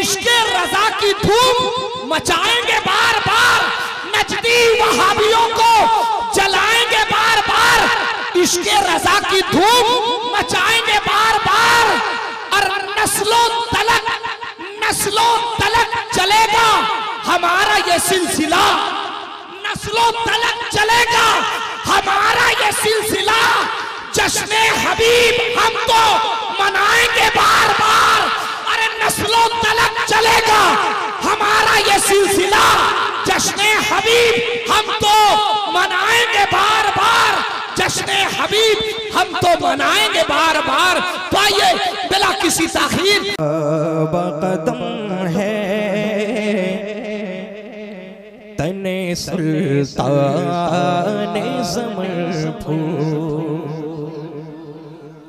इश्के रजा की धूम मचाएंगे बार बार, नजदी वहाबियों को जलाएंगे बार बार। इश्के रजा की धूम मचाएंगे बार बार, और नस्लों तलक चलेगा हमारा ये सिलसिला, नस्लों तलक चलेगा हमारा ये सिलसिला। जश्ने हबीब हम तो मनाएंगे बार बार, अरे नस्लों तलक चलेगा हमारा ये सिलसिला। जश्ने हबीब हम तो मनाएंगे बार बार, जश्ने हबीब हम तो मनाएंगे बार बार। तो आइए बिला किसी ताखीर बकदम है तने सुल्तान ज़मरफू,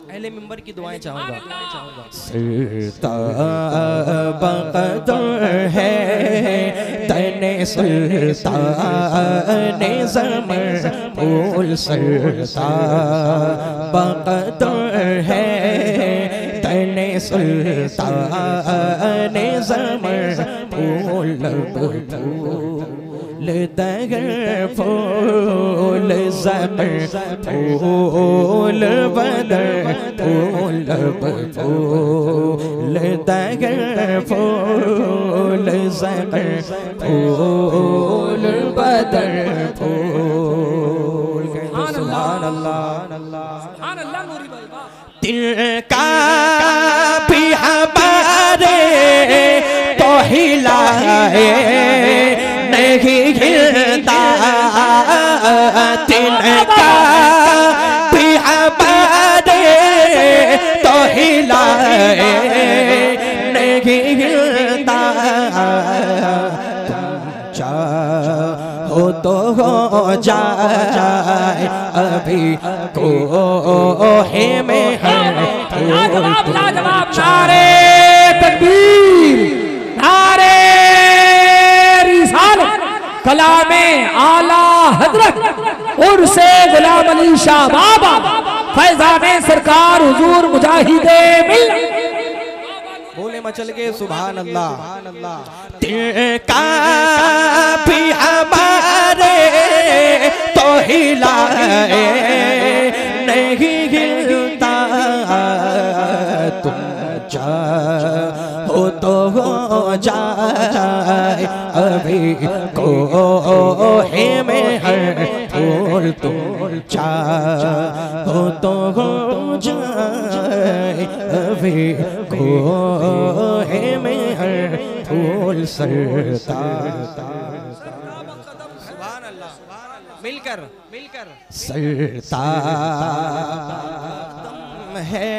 अहले मिंबर की दुआएं चाहूंगा। सुल्तान बकदम है तने सुल्तान ज़मरफू, सुल्तान बकदम है तने सुल्तान ज़मरफू, दगर फूल ज़मर फूल बदर फूल फूल, दगर फूल ज़मर फूल बदर फूल। सुभान अल्लाह। तिनका भी हमारे तो हिलाए नहीं हिलता, तिनका भी हमारे तो हिलाए नहीं हिलता। चाहो तो हो जाए अभी कोहे में है। नारे तकबीर, नारे रिसालत, कलामे आला हजरत उर्से गुलाम अली शाह बाबा फैजाने सरकार हुजूर मुजाहिदे मिल्लत। बोले मचल के सुभान अल्लाह। तिनका भी हमारे तो हिलाए नहीं हिलता, तुम चाहो तो हो जाए अभी कोहे में हर फूल, तुम चाहो तो हो जाए अभी कोहे में हर फूल। सरताज मिलकर सरताज है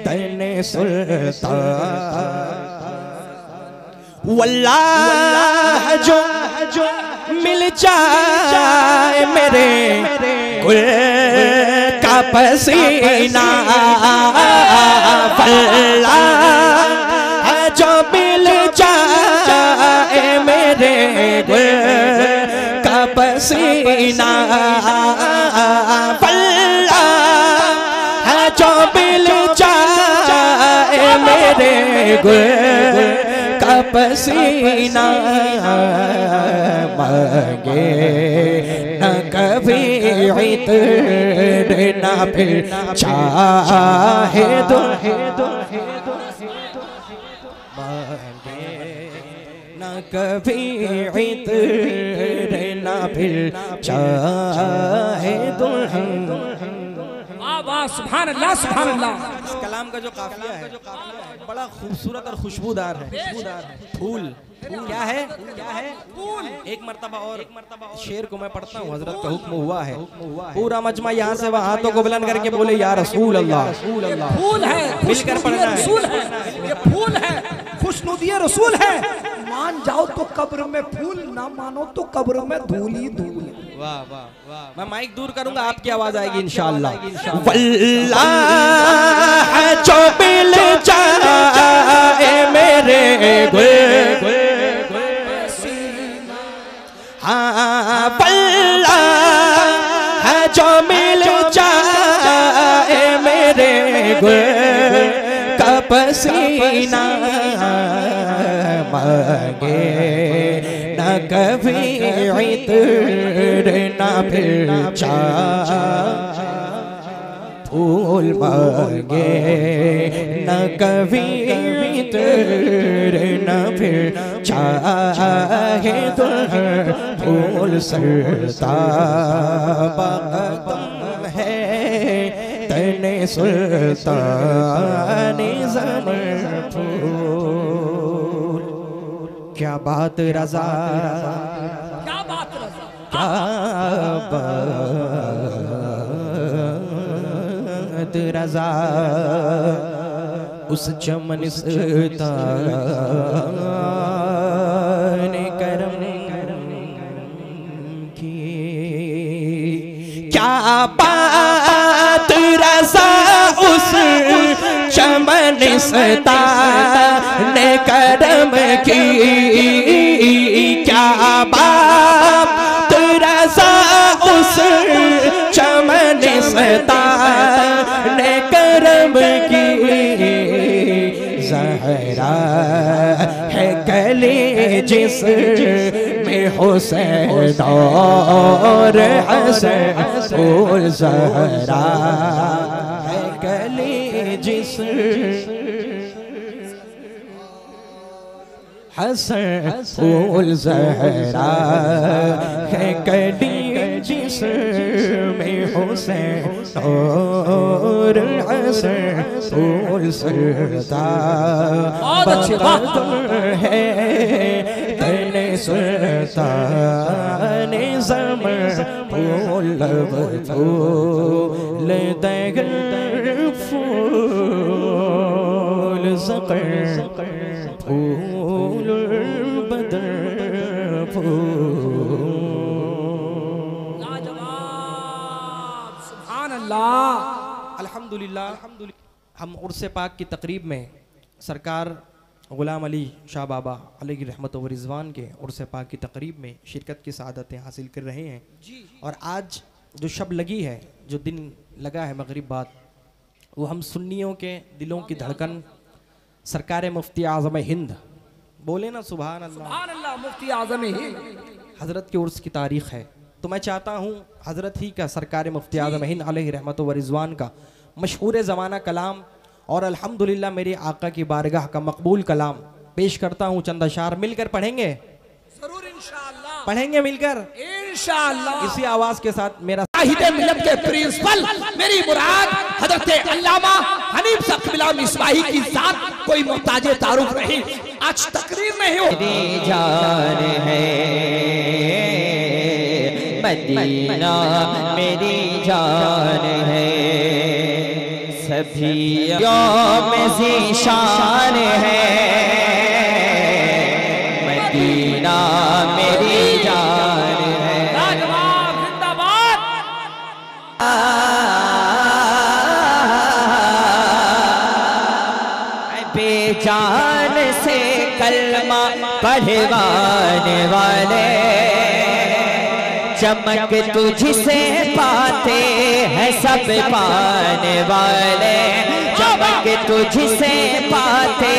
तने सुल्तान, वल्लाह जो मिल जाए मेरे गुल का पसीना, वल्लाह जो मिल जाए मेरे गुल का पसीना, वल्लाह जो मिल जाए मेरे गुल का पसीना। मांगे न कभी इत्र न फिर चाहे दो, न कभी इत्र न फिर चाहे दुल्हन। सुभान अल्लाह, सुभान अल्लाह। इस कलाम का जो काफिया है बड़ा खूबसूरत और खुशबूदार है। फूल क्या है? एक मर्तबा और शेर को मैं पढ़ता हूँ, हजरत का हुक्म हुआ है। पूरा मजमा यहाँ से वहाँ हाथों को बुलंद करके बोले या रसूल अल्लाह। फूल है, मिलकर पढ़ना है। ये फूल है, खुशनुदिया रसूल है। मान जाओ तो कब्र में फूल, ना मानो तो कब्र में धूल ही धूल। वाह वाह वाह। मैं माइक दूर करूंगा, आपकी आवाज आएगी इंशाअल्लाह। वल्लाह जो मिल जाए मेरे गुल, हाँ वल्लाह जो मिल जाए मेरे गुल का पसीना मांगे न कभी इत्र न फिर चाह फूल मांगे न कभी इत्र न फिर चाहे तो फूल सरता बकदम है तने सुल्तान ज़मर फूल। क्या बात रज़ा, क्या बात रज़ा, क्या बात रज़ा, उस चमन ने करम की। क्या बात रज़ा, उस चमन ने करम की। क्या बात रज़ा, उस चमन ने करम की। ज़हरा है कली जिस में हुसैन और हसन फूल। ज़हरा है कली जिस हसन फूल। ज़हरा है कली जिस में हुसैन और हसन फूल। सरदा बकदम है तने सुल्तान ज़मर फूल। फूल दगर फूल ज़क़र फूल बदर फूल। अल्हम्दुलिल्लाह। हम उर्स पाक की तकरीब में सरकार ग़ुलाम अली शाह बाबा अलैहि रहमत व रिज़वान के उर्स पाक की तकरीब में शिरकत की सआदतें हासिल कर रहे हैं। और आज जो शब लगी है, जो दिन लगा है मगरिब बाद, वो हम सुन्नियों के दिलों की धड़कन सरकार मुफ्ती आज़म हिंद, बोले ना सुभान अल्लाह, मुफ्ती आज़म हिंद हज़रत के उर्स की तारीख़ है। तो मैं चाहता हूँ हज़रत ही का सरकार मुफ्ती आज़म हिंद अलैहि रहमत व रिज़वान का मशहूर ज़माना कलाम और अल्हम्दुलिल्लाह मेरे आका की बारगाह का मकबूल कलाम पेश करता हूँ। चंद अशार मिलकर पढ़ेंगे, जरूर इंशाअल्लाह पढ़ेंगे मिलकर इंशाअल्लाह। इसी आवाज़ के साथ मेरा हिदे मिलत के प्रिंसिपल मेरी मुराद हज़रत अल्लामा हनीफ सक़िला मिसबाही की ज़ात कोई मोहताज तारुफ नहीं। आज तकरीर में हो मेरी जान है मदीना, मेरी जान है सभी में ज़ीशान है। मदीना मेरी जान है। लाजवाब जिंदाबाद। बेजान से कलमा पढ़वाने वाले चमक तुझसे पाते हैं सब पाने वाले। चमक तुझसे पाते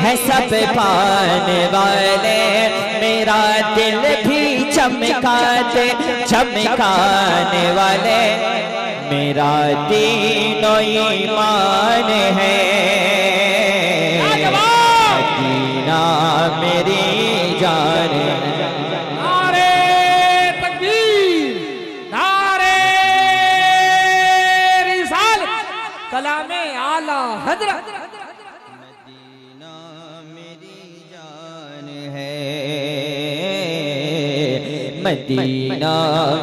हैं सब पाने वाले। मेरा दिल भी चमका दे चमकाने वाले। मेरा दीन और ईमान है मदीना मेरी जान है। कलामे आला हज़रत मदीना मेरी जान है। मदीना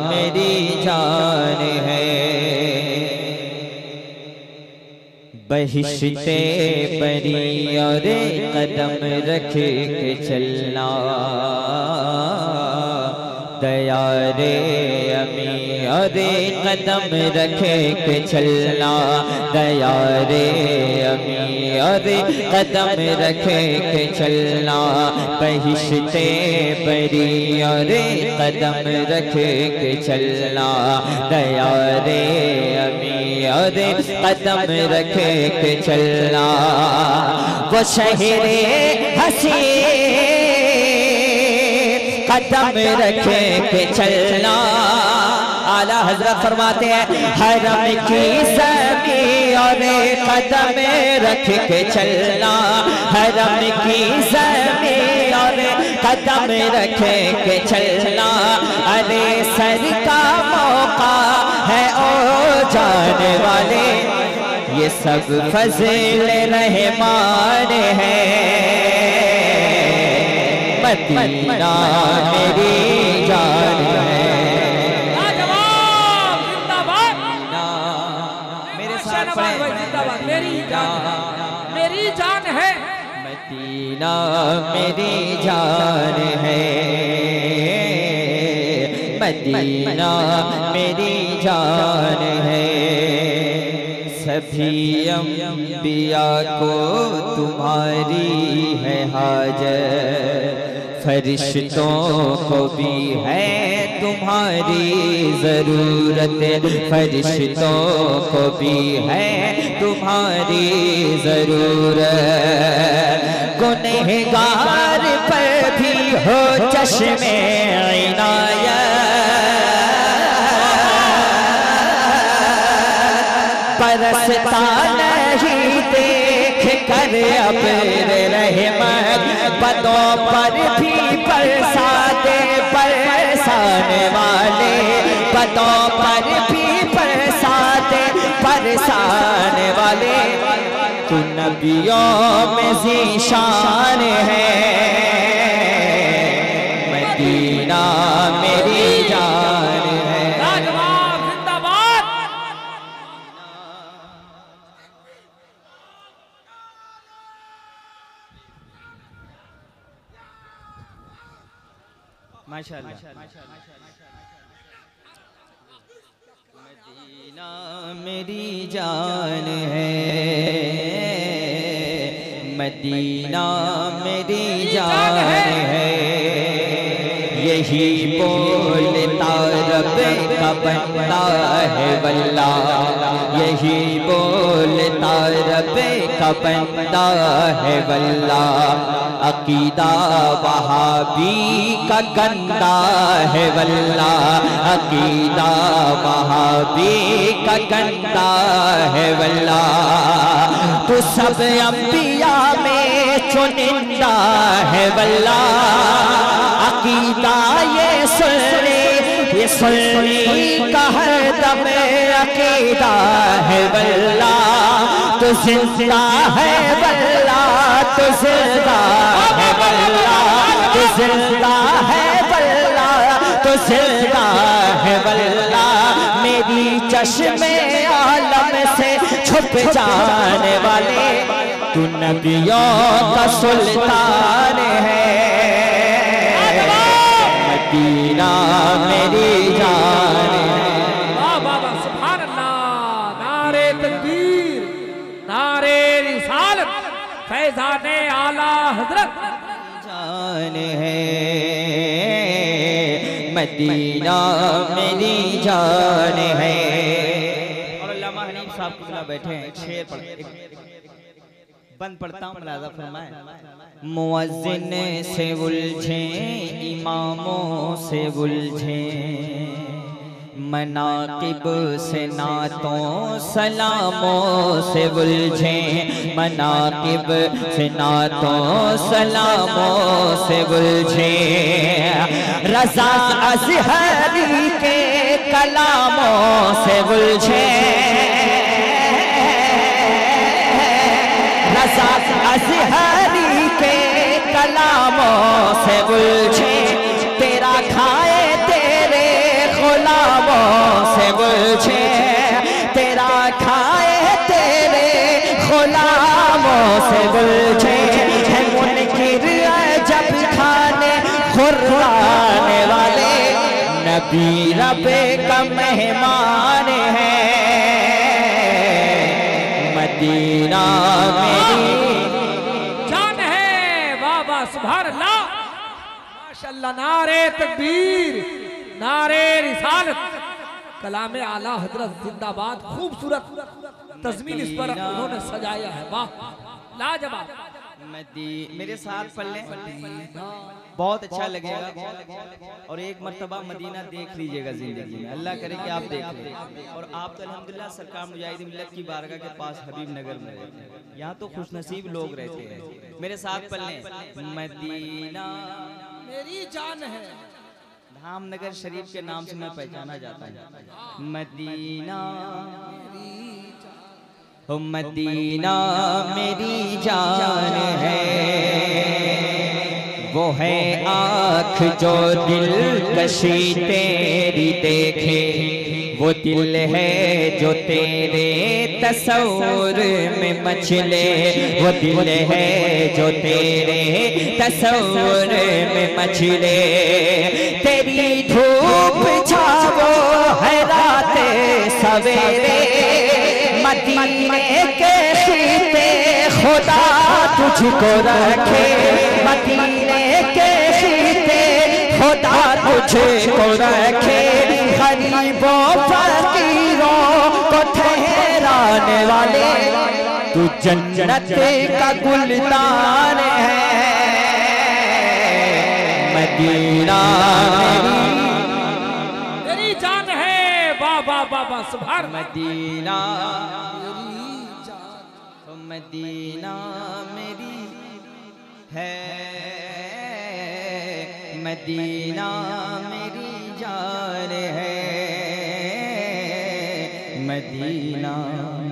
मेरी जान है। बहिश्ते बरी और कदम रख के चलना। दया रे अमी और कदम रखे के चलना, दया रे अमी और कदम रखे के चलना, बहिश्ते बरी और कदम रखे के चलना, दया रे अमी और कदम रखे के चलना। वो शहरे हसी कदम रखे के चलना। आला हजरत फरमाते हैं हरम की ज़मी और कदम रख के चलना, हरम की ज़मी और कदम रख के चलना। अरे सर का मौका है ओ जाने वाले, ये सब फज़ल रहमान है। मदीना मेरी जान है। मेरे साथ मेरी जान है। मदीना मेरी जान है, मदीना मेरी जान है। सभी अंबिया को तुम्हारी है हाजत, फरिश्तों को भी है तुम्हारी ज़रूरत, फरिश्तों को भी है तुम्हारी ज़रूरत। गुनहगार पर भी हो चश्मे इनायत, बरसता नहीं देख कर अब्र रहमत, बदों पर भी बरसा दे बरसाने वाले, बदों पर भी बरसा दे बरसाने वाले। तू नबियों में ज़ीशान है, मदीना मेरी जान है। माशाअल्लाह। मदीना मेरी जान है, मदीना मेरी जान है। यही बोलता रब का बंदा है वल्ला, यही बोलता रब का बंदा है वल्ला। अकीदा वहाबी का गंदा है वल्ला, अकीदा वहाबी का गंदा है वल्ला। तो सब अंबिया में चुनिंदा है वल्ला। अकीदा ये सुन्नी का हर दम अकीदा है वल्ला। तो जिंदा है वल्ला, तो जिंदा है वल्ला, तो जिंदा है वल्ला, तो जिंदा है वल्ला। मेरी चश्मे आलम से छुप जाने वाले, तू नबियों का सुल्तान है। मदीना मेरी जान है। बाबा सुभान अल्लाह। नारे तकबीर, नारे रिसालत, फैज़ाने आला हजरत जान है। मदीना मेरी जान है। और अल्लामा हनीफ साहब कुछ बैठे हैं, शेर पढ़ते बंद पढ़ता हूँ, मुलाज़ा फरमाएं। मुअज्जिन से उलझे इमामों से उलझे, मनाकिब से नातों सलामों से उलझे, मनाकिब से नातों सलामों से उलझे। रज़ा अज़हरी के कलामों से उलझे, रज़ा अज़हरी के कलामों से उलझे। तेरा खाए तेरे गुलामों से उलझे, तेरा खाए तेरे गुलामों से उलझे। है मुनकिर जब खाने खुर्राने वाले, नबी रबे का मेहमान है मदीना मेरी जान है। बाबा सुभान अल्लाह माशाअल्लाह। नारे तकबीर, नारे रिसालत, कलामे आला हजरत जिंदाबाद। खूबसूरत तस्मीन इस पर उन्होंने सजाया है, वाह लाजवाब। मेरे साथ पढ़ लें, बहुत अच्छा लगेगा। और एक मर्तबा मदीना देख लीजिएगा जिंदगी में, अल्लाह करे कि आप देख लें। और आप तो अल्हम्दुलिल्लाह सरकार मुजाहिद मिल्लत की बारगाह के पास हबीब नगर में रहते हैं, यहाँ तो खुशनसीब लोग रहते हैं। मेरे साथ पढ़ लें, मदीना मेरी जान है। धामनगर शरीफ के नाम से मैं पहचाना जाता हूँ। मदीना ओ मदीना मेरी जान है, वो है आँख जो दिल कशी तेरी देखे, वो दिल है जो तेरे तस्वुर में मचले, वो दिल है जो तेरे तस्वुर में मचले। तेरी धूप छावो है रात सवेरे, मदीने के सीते खुदा तुझको रखे, मदीने के सीते खुदा तुझको रखे। गरीबों फकीरों को ठहराने वाले तू जन्नत का गुलदान है मदीना मेरी जान है। बाबा बाबा सुभान मदीना मदीना मेरी है, मदीना मेरी जान है, मदीना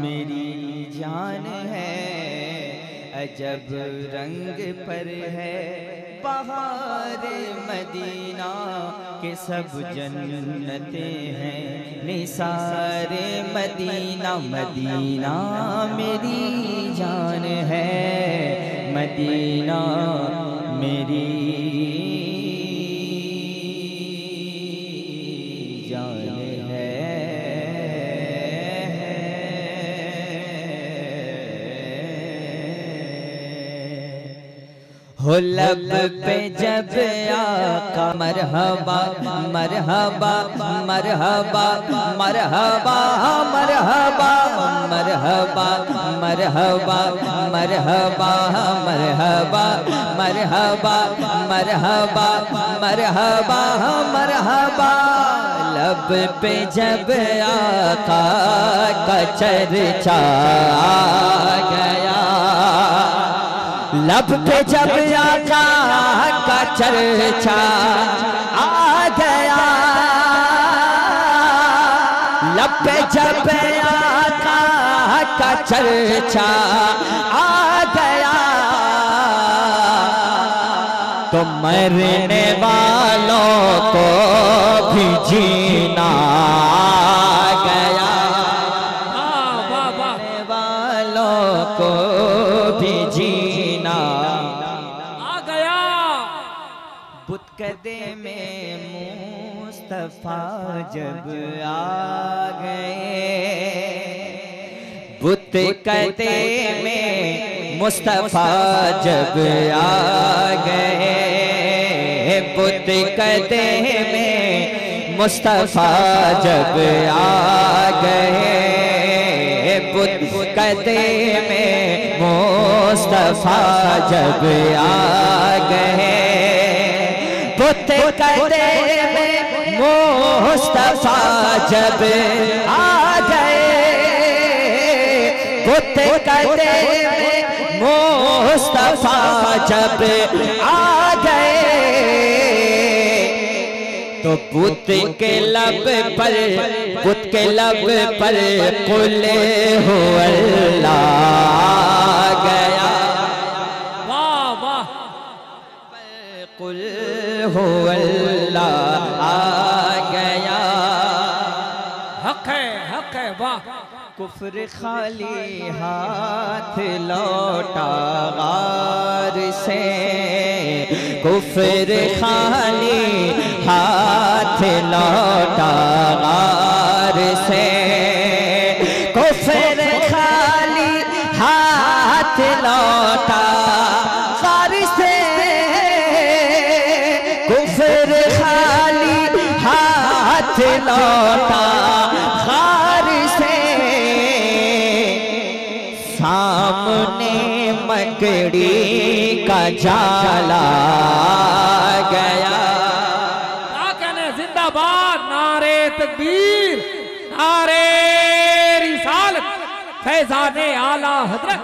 मेरी जान है। अजब रंग पर है बहार मदीना के सब जन्नते हैं निसार मदीना, मदीना मेरी जान है, मदीना मेरी जान है। हो लब पे जब आका मरहबा मरहबा मरहबा मरहबा मरहबा मरहबा मरहबा मरहबा मरहबा मरहबा मरहबा मरहबा मरहबा। लब पे जब आका का चर्चा गया, लब पे जब आका का चर्चा आ गया, लब पे जब आका का चर्चा आ गया, तो मरने वालों को भी जीना गया, मरने वालों को भी जीना आ गया। बुतकदे में मुस्तफा जब आ गए, बुतकदे में मुस्तफा जब आ गए, बुतकदे में मुस्तफा जब आ गए, बुतकदे में मुस्तफा जब आ गए, बुतकदे में मुस्तफा जब आ गए, बुतकदे में मुस्तफा जब आ गए, तो बुत के लब पर, बुत के लब पर कुल हो अल्लाह गया, वाह वाह। कुल हो अल्लाह आ गया। हक है वाह। कुफ्र खाली हाथ लौटा गार से, कुफ्र खाली हाथ लौटा गार से, कुफर खाली हाथ लौटा गार से, कुफर खाली हाथ लौटा गार से, सामने मकड़ी का जाला गया। क्या कहने, जिंदाबाद, नारे तकबीर, नारे रिसालत, फैजाने आला हजरत।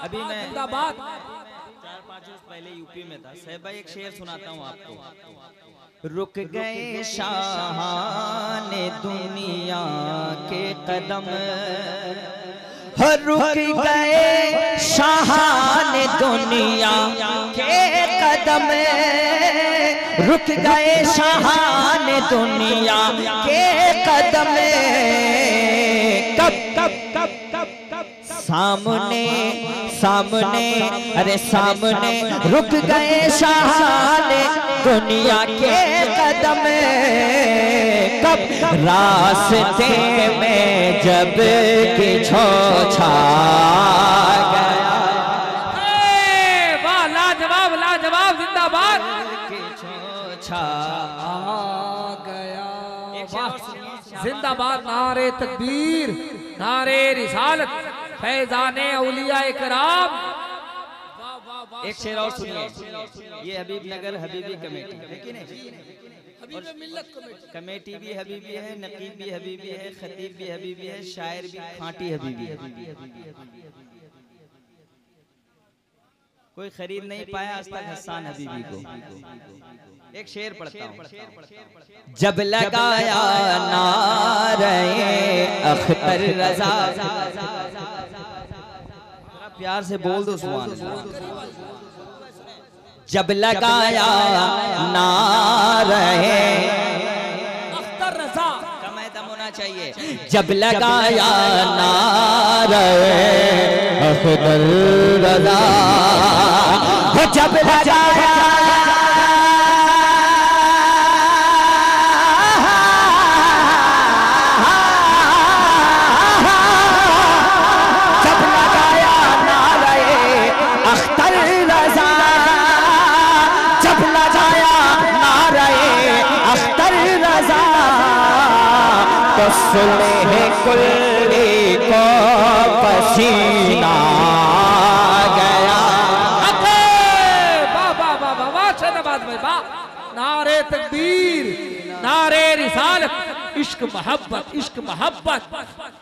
अभी मैं जिंदाबाद। 4-5 वर्ष पहले यूपी में था। साहब भाई एक शेर सुनाता हूँ आपको। रुक गए शाहान दुनिया के कदम, रुक गए शाहान दुनिया के कदम, रुक गए शाहान दुनिया के कदम, कब कब कब कब कब सामने सामने, अरे सामने रुक गए शाहान दुनिया के कदम, कब रास्ते में जब कि छोछा गया। वाह, लाजवाब लाजवाब, जिंदाबाद। छोछा गया, जिंदाबाद, नारे तकबीर, नारे रिसालत, फैजाने औलिया इकराम। एक शेर और सुनिए। ये हबीब नगर हबीबी कमेटी है कि नहीं? कमेटी भी हबीबी है, नकीब भी हबीबी है, खतीब भी हबीबी है, शायर भी खांटी हबीबी है। कोई खरीद नहीं पाया आज तक हसन हबीबी को। एक शेर पढ़ता हूँ। जब लगाया नारे अख्तर रजा, प्यार से बोल दो सुभान अल्लाह। जब लगाया नारे अख्तर रजा, कम दम होना चाहिए। जब लगाया नारे अख्तर रजा, जब लगाया सुलह कुल्ली को पसीना गया। नारे तकबीर, नारे रिसालत, इश्क मोहब्बत, इश्क मोहब्बत,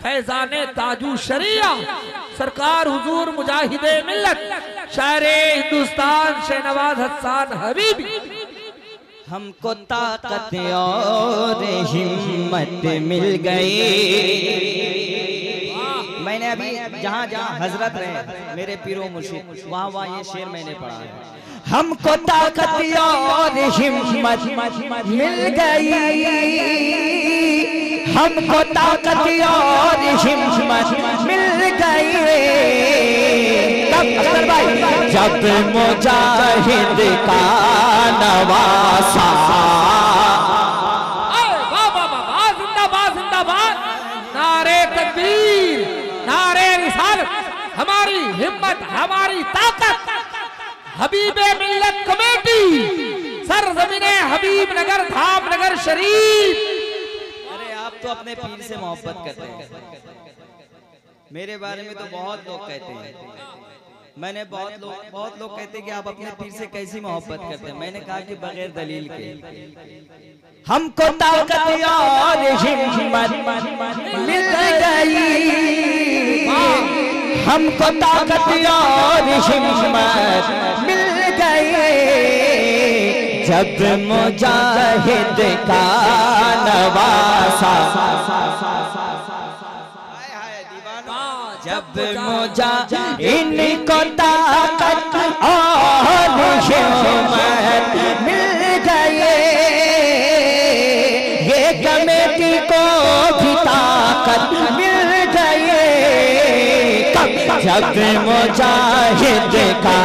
फैजाने ताजू शरिया, सरकार हुजूर मुजाहिदे मिल्लत, शायरे हिंदुस्तान शहनवाज हसन हबीबी। हमको ताकत और हिम्मत मिल गई। मैंने अभी जहाँ जहाँ हजरत रहे मेरे पीरो मुर्शिद, वहाँ वहाँ ये शेर मैंने पढ़ा है। हमको ताकत और हिम्मत मिल गई, हमको ताकत और हिम्मत मिल गई, जब मुजाहिद का नवासा। जिंदाबाद जिंदाबाद, नारे तकबीर, नारे रिसालत, हमारी हिम्मत, हमारी ताकत, हबीबे मिल्लत कमेटी, सरजमीने हबीब नगर, धाम नगर शरीफ। अरे आप तो अपने पीर से मोहब्बत करते हैं। मेरे बारे में तो बहुत लोग कहते हैं, मैंने बहुत लोग कहते हैं कि आप अपने पीर से कैसी मोहब्बत करते हैं। मैंने कहा कि बगैर दलील के। हमको ताकत और हिम्मत मिल गई, हमको ताकत और हिम्मत मिल गई, जब मुजाहिद का नवासा। जब मुझा इनको ताकत और हिम्मत मिल गए, ये कमेटी को भी ताकत मिल गई, जब मुजाहिद का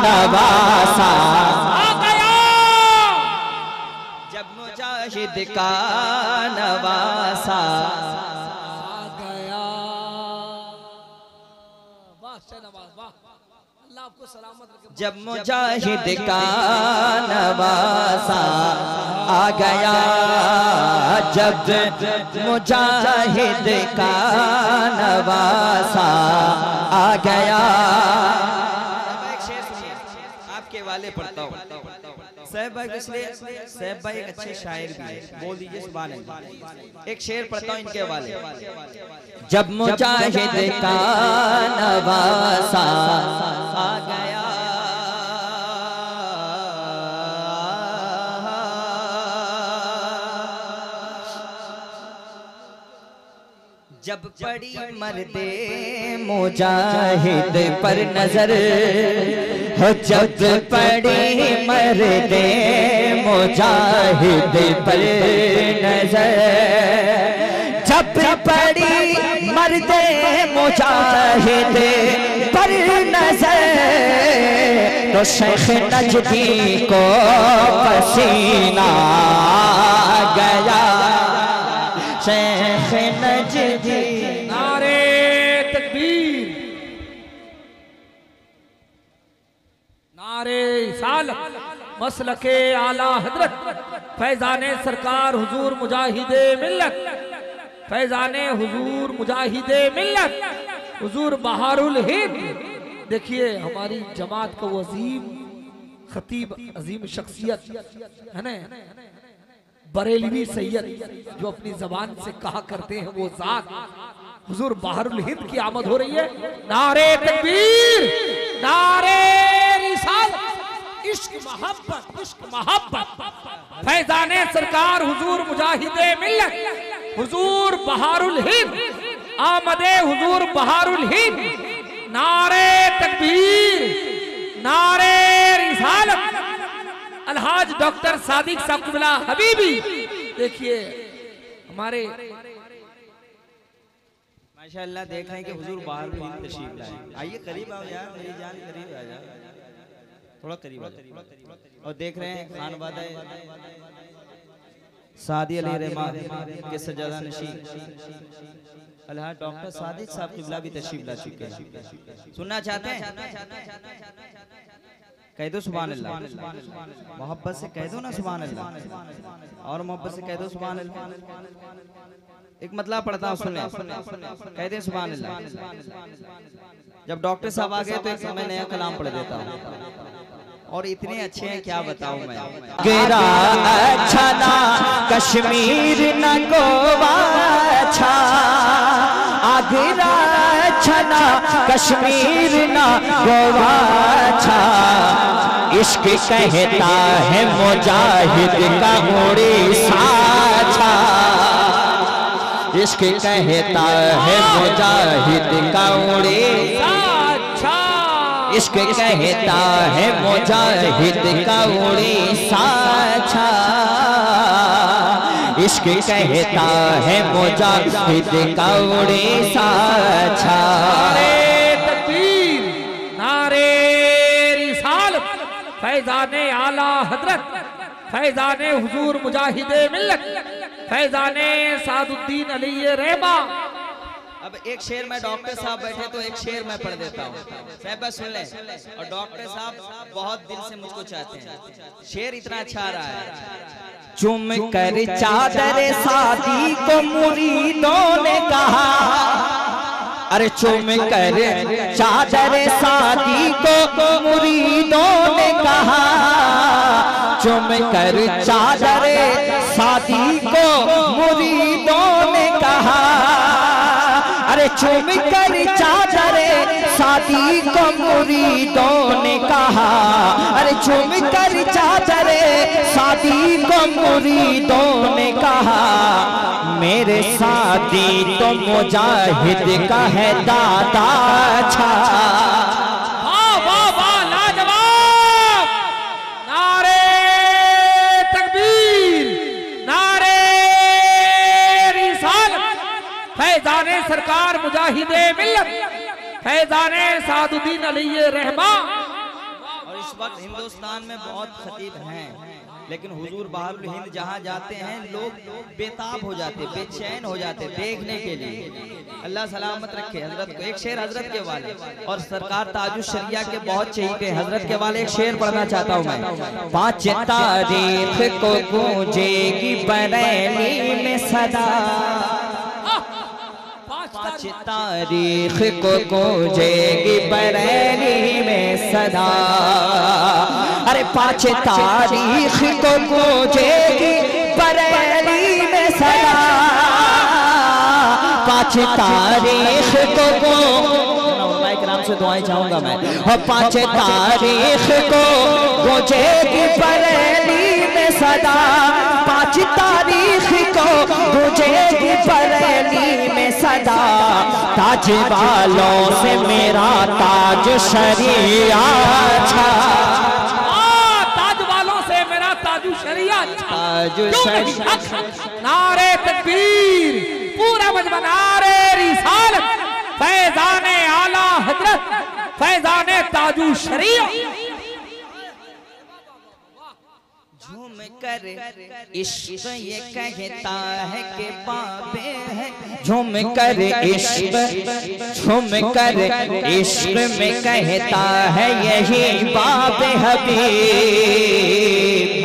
नवासा। मुजाहिद का नवासा आ गया। वाह शहनवाज वाह, अल्लाह आपको सलामत रखे। जब मुजाहिद का नवासा आ गया, जब मुजाहिद का नवासा आ गया। आपके वाले पढ़ता हूँ साहब भाई, इसलिए साहब भाई एक अच्छे शायर भी है, बोल दीजिए सुभान अल्लाह। एक शेर पढ़ता हूँ इनके वाले। जब मुजाहिद का नवासा आ गया, जब पड़ी मर्दे मुजाहिद पर नजर हो, जब पड़ी मर्दे मुजाहिद पर नजर, जब पड़ी मर्दे मुजाहिद पर नजर, तो शेख नजदी को पसीना गया। शेख नजदी नारे तकबीर, नारे रिसालत, मसलके आला हजरत फैजाने सरकार हुजूर मुजाहिदे मिल्लत, फैजाने हुजूर मुजाहिदे मिल्लत, हुजूर बहारुल हिंद। देखिए हमारी जमात का वो अजीम खतीब, अजीम शख्सियत है ना, बरेलवी सैयद, जो अपनी जबान से कहा करते हैं वो जात, हुजूर बहारुल हिंद की आमद हो रही है। नारे तकबीर, नारे रिसालत, इश्क मोहब्बत, फैजाने सरकार हुजूर मुजाहिदे मिल्लत, हुजूर बहारुल हिंद, आमदे हुजूर बहारुल हिंद। नारे तकबीर, नारे रिसालत, अलहाज डॉक्टर सादिक साहब क़िबला हबीबी। देखिए हमारे माशाअल्लाह देख रहे हैं कि हुजूर बहारुल हिंद तशरीफ लाए। आइए करीब आओ यार, मेरी जान करीब आ जाओ, थोड़ा करीब आ जाओ। और देख रहे हैं खानवादा सादी अली रहमान के सजादा नशीं अलहाज डॉक्टर सादिक साहब क़िबला भी तशरीफ ला चुके हैं। सुनना चाहते हैं? कह दो सुभान अल्लाह, मोहब्बत से कह दो ना सुभान अल्लाह, और मोहब्बत से कह दो सुभान अल्लाह। एक मतलब पढ़ता हूँ, सुने कह दे सुभान अल्लाह। जब डॉक्टर साहब आ गए तो एक समय नया कलाम पढ़ देता हूँ, और इतने अच्छे हैं क्या बताऊं मैं। गिरा अच्छा ना कश्मीर न गोवा अच्छा, आगरा अच्छा ना कश्मीर न गोवा अच्छा, इश्क कहता है मुजाहिद का उड़ीसा अच्छा, इश्क कहता है मुजाहिद का उड़ीसा अच्छा, इश्क कहता है मुजाहिद का उड़ीसा अच्छा, इश्क कहता है मुजाहिद का उड़ीसा अच्छा। नारे तकबीर, नारे रिसालत, फैजाने आला हजरत, फैजाने हुजूर मुजाहिदे मिल्लत, फैजाने सादुद्दीन अली रहमा। अब एक शेर में डॉक्टर साहब बैठे तो एक शेर मैं पढ़ देता हूँ, साहब सुन ले। और डॉक्टर साहब बहुत दिल से मुझको चाहते हैं, शेर इतना अच्छा आ रहा है। चुम कर चादर शादी को मुरीदों ने कहा, अरे चुम कर चादर शादी को मुरीदों ने कहा, चुम कर चादर शादी को मुरीदों ने कहा, अरे चुम कर चादर शादी को मुरीदों ने कहा, अरे चुम कर चादर शादी को मुरीदों ने कहा, मेरे शादी तो मुजाहिद का है दादा अच्छा। वाह वाह वाह लाजवाब, नारे तकबीर, नारे रिसालत, फैजाने सरकार मुजाहिदे मिल्लत, फैजाने सादुद्दीन अली रहमा। और इस वक्त हिंदुस्तान में बहुत खतीब हैं, लेकिन हुजूर बहारुल हिंद जहाँ जाते हैं लोग बेताब हो जाते, बेचैन हो जाते देखने के लिए। अल्लाह सलामत रखे हजरत को। एक शेर हजरत के वाले और सरकार ताजुश शरिया के बहुत चहीते हजरत के वाले एक शेर पढ़ना चाहता हूँ मैं। 5 तारीख को गूंजेगी बरेली में सदा, 5 तारीख को गूंजेगी बरेली में सदा। अरे 5 तारीख को गूंजेगी बरेली में सदा, 5 तारीख को नाम से दुआएं चाहूंगा मैं। और 5 तारीख को गूंजेगी बरेली में सदा, 5 तारीख को गूंजेगी बरेली में सदा। ताज वालों से मेरा ताज शरिया छा, ताज वालों से मेरा ताज शरिया छा। नारे तकबीर, पूरा मजमा नारे रिसालत, फैजाने आला हजरत, फैजाने ताजू शरिया। झूम कर इश्क ये कहता है कि बाबे हैं, झूम कर इश्क, झूम कर इश्क में कहता है यही बाबे हबीब।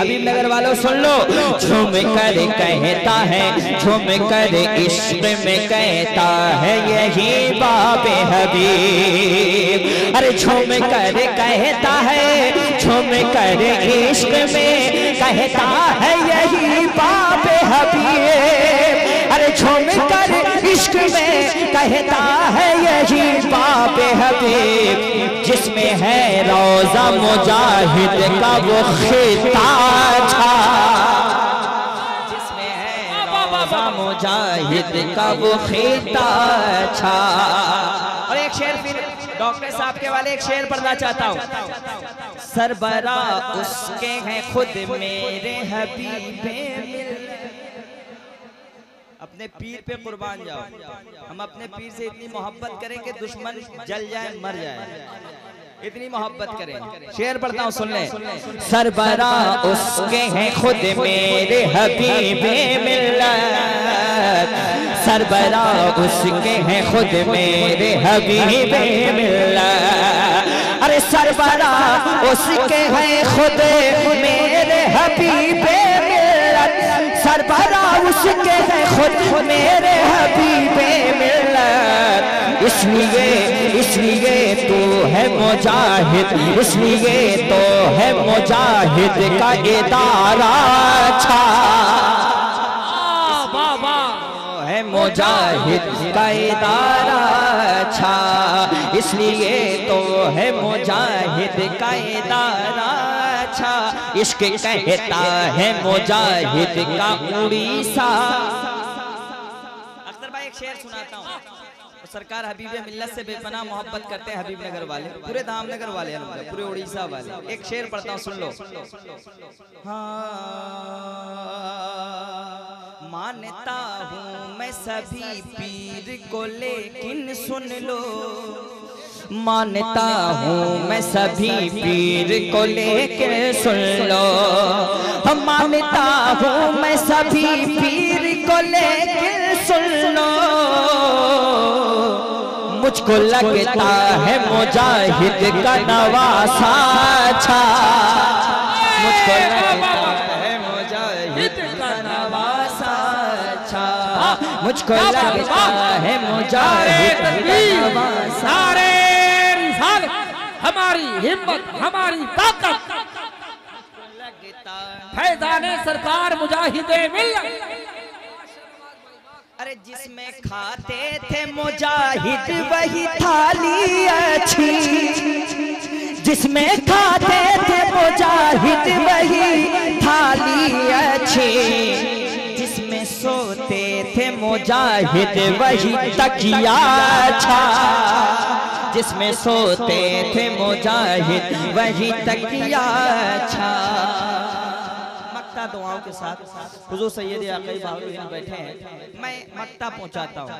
हबीब नगर वालों सुन लो, झूम कर कहता है, झूम कर इश्क में कहता है यही बाबे हबीब। अरे झूम कर कहता है, झूम कर इश्क में कहता है यही बाबे हबीब। अरे झूम कर इश्क में कहता है यही बाबे हबीब। जिसमें है रोजा मुजाहिद का वो खिताब छा, जिसमें है रोजा मुजाहिद का वो खिताब छा। और एक शेर फिर डॉक्टर साहब के वाले एक शेर पढ़ना चाहता हूँ। सरबरा उसके हैं खुद मेरे हबीबे, अपने पीर पे कुर्बान जाओ। हम अपने पीर से इतनी मोहब्बत करें कि दुश्मन जल जाए मर जाए, इतनी मोहब्बत करें। शेर पढ़ता हूँ सुन ले। सरबरा उसके हैं खुद मेरे हबीबे मिल्लत, सरबरा उसके हैं खुद मेरे हबीबे मिल्लत। अरे सरबरा उसके हैं खुद मेरे हबीबे मिल्लत, सरबरा उसके हैं खुद मेरे हबीबे मिल्लत। इसलिए तो है मुजाहिद, इसलिए तो है मुजाहिद का इदारा छा, है मुजाहिद का इदारा छा। इसलिए तो है मुजाहिद का इदारा छा। इश्क कहता है मुजाहिद का उड़ीसा। अख्तर भाई एक शेर सुनाता हूँ। सरकार हबीबे मिल्लत से बेपनाह मोहब्बत करते हैं हबीब नगर वाले, पूरे धामनगर वाले, पूरे उड़ीसा वाले। एक शेर पढ़ता हूँ सुन लो। हाँ मानता हूँ मैं सभी पीर को लेकिन सुन लो, मानता हूँ मैं सभी पीर को लेकिन सुन लो, मानता हूँ मैं सभी पीर को लेकिन सुन लो। मुझको लगता है मुजाहिद का नवासा छा, मुझको लगता है मुजाहिद का नवासा छा, मुझको लगता है मुजाहिद का नवासा। हमारी हिम्मत, हमारी ताकत, फैजाने सरकार मुजाहिदे मिल्लत। अरे जिसमें खाते थे मुजाहिद वही थाली अच्छी, जिसमें खाते थे मुजाहिद वही थाली अच्छी, जिसमें सोते थे मुजाहिद वही तकिया अच्छा, जिसमें सोते थे मुजाहिद वही तकिया अच्छा। मक्ता दुआओं के साथ हुजूर सैयद आक़ाई बहारुल हिंद बैठे हैं, मैं मक्ता पहुंचाता हूँ।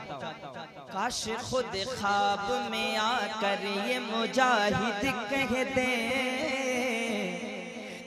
काश खुद ख्वाब में आकर ये मुजाहिद कह दे,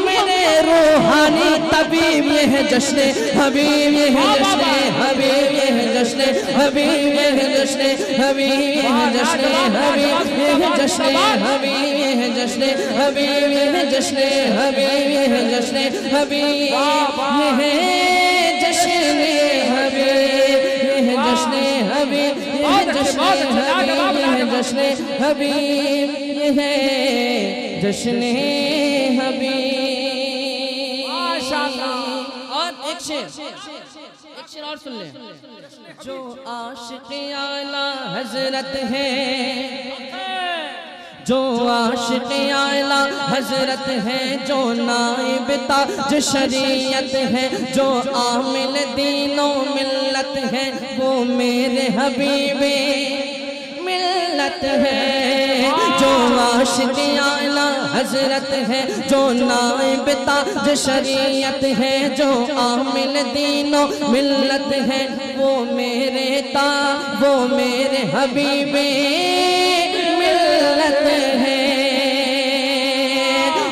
मेरे रूहानी तबीब, ये है जश्न हबीब, ये है जश्न हबीब, ये है जश्न हबीब, ये है जश्न हबीब, ये है जश्न हबीब, ये है जश्न हबीब, ये है जश्न हबीब, ये है जश्न हबीब, ये है जश्न हबीब, ये है जश्न हबीब, ये है जश्न हबीब, ये है जश्न हबीब, ये है जश्न हबीब, ये है जश्न हबीब। और एक शेर और सुन ले। जो आशिक़े आला हजरत है, जो आशिक़े आला हजरत है, जो नाइब ताज शरीयत है, जो आमिल दीनो मिल्लत है, वो मेरे हबीबे मिल्लत है। जो आशिक़े आला हजरत है, जो नाइब ताज शरीयत है, जो आमिल दीनो मिल्लत है, वो मेरे हबीबे मिल्लत है।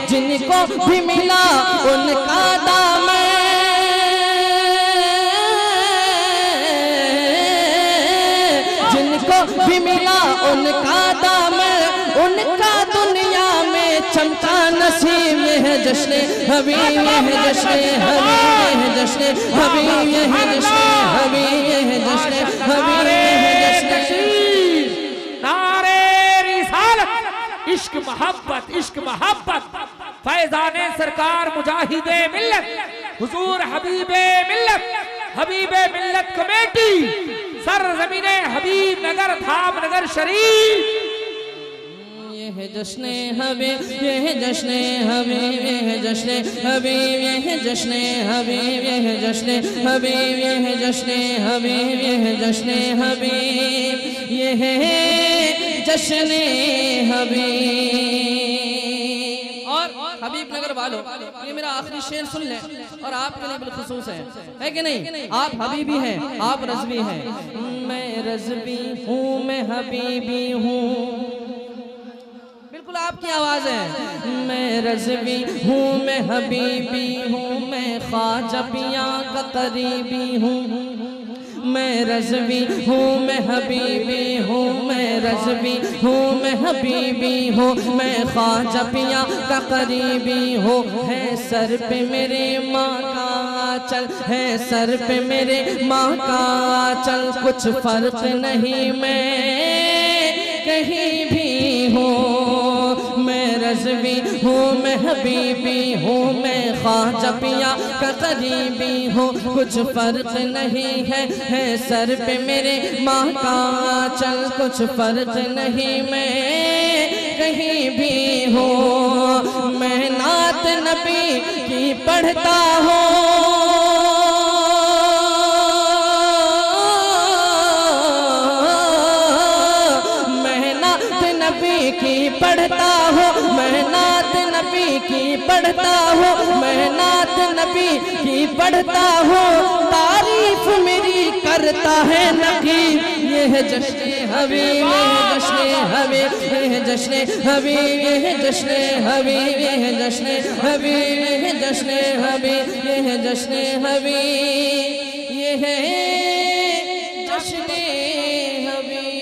जिनको भी मिला उनका दामन, जिनको भी मिला उनका दामन, उनका दुनिया में चमका नसीब। ये है जश्न हबीब, ये है जश्न हबीब, ये है जश्न हबीब, ये है जश्न हबीब, ये है जश्न हबीब, ये है जश्न। नारे रिसालत, इश्क मोहब्बत, इश्क मोहब्बत, फैजाने सरकार मुजाहिदे मिल्लत, हुजूर हबीबे मिल्लत, हबीबे मिल्लत कमेटी, सरजमीने हबीब नगर, धाम नगर शरीफ। ये है जश्न हबीब, ये है जश्न हबीब, ये है जश्न हबीब, ये है जश्न हबीब, ये है जश्न हबीब, ये है जश्न हबीब, ये है जश्न हबीब, ये है जश्न हबीब। और हबीब नगर वालों, ये मेरा आखिरी शेर सुन लें और आपके लिए बिलखुसूस है कि नहीं? आप हबीबी हैं, आप रज़वी हैं। मैं रज़वी हूँ, मैं हबीबी हूँ, बिल्कुल आपकी आवाज है। मैं रज़वी हूँ, मैं हबीबी हूँ, मैं ख्वाजा पिया का करीबी हूँ। मैं रज़वी हूँ, मैं हबीबी हूँ, मैं रज़वी हूँ, मैं हबीबी हूँ, मैं ख्वाजा पिया का करीबी हूँ। है सर पे मेरे माँ का आंचल, है सर पे मेरे माँ का आंचल, कुछ फर्क नहीं मैं कहीं भी हूँ। मैं रज़वी हूँ, मैं हबीबी हूँ, मैं ख्वाजा पिया का करीबी हूँ, कुछ फर्क नहीं है सर पे मेरे माँ का आंचल, कुछ फर्क नहीं मैं कहीं भी हूँ। मैं नात नबी की पढ़ता हूँ, की पढ़ता हूँ, मैं नात नबी की पढ़ता हूँ, मैं नात नबी की पढ़ता हूँ, तारीफ मेरी करता है नकीब। ये है जश्न हबीब, ये है जश्न हबीब, ये है जश्न हबीब, ये है जश्न हबीब, ये है जश्न हबीब, ये है जश्न हबीब, ये है जश्न हबीब, ये है जश्न हबीब।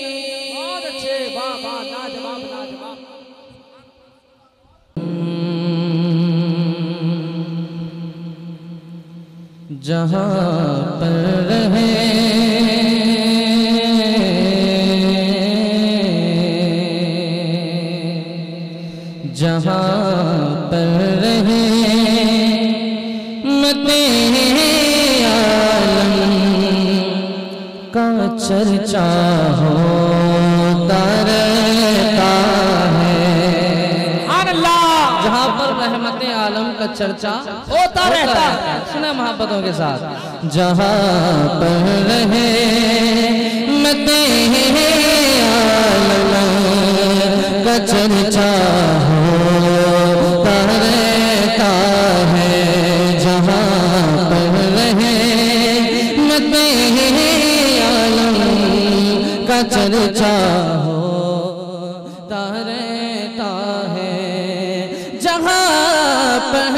बहुत अच्छे, वाह वाह, लाजवाब लाजवाब। जहाँ पर रहे जहाँ पर रहे मते आलम का चर्चा होता रहता है। जहाँ पर रहमत आलम का चर्चा होता रहता है। सुना मोहब्बतों के साथ। जहाँ पर रहे मते आलम का चर्चा होता रहता है। जहाँ पर रहे मते आलम का चर्चा होता रहता है। जहाँ पर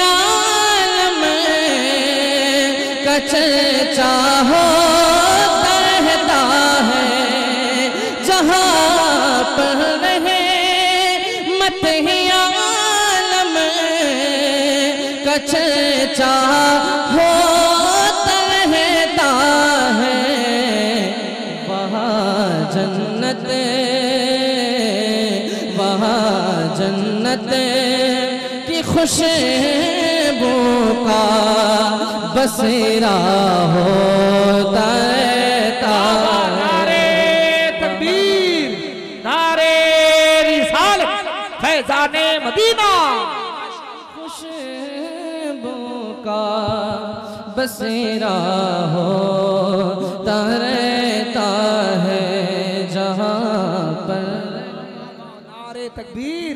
आलम का चर्चा होता रहता है, जहाँ पर रहे मत आलम का चर्चा होता रहता है, वहाँ जन्नत की खुशबू का बसेरा होता रहता है। नारे तकबीर, नारे रिसालत, फैज़ाने मदीना। खुशबू का बसेरा होता रहता है, जहाँ पर। नारे तकबीर,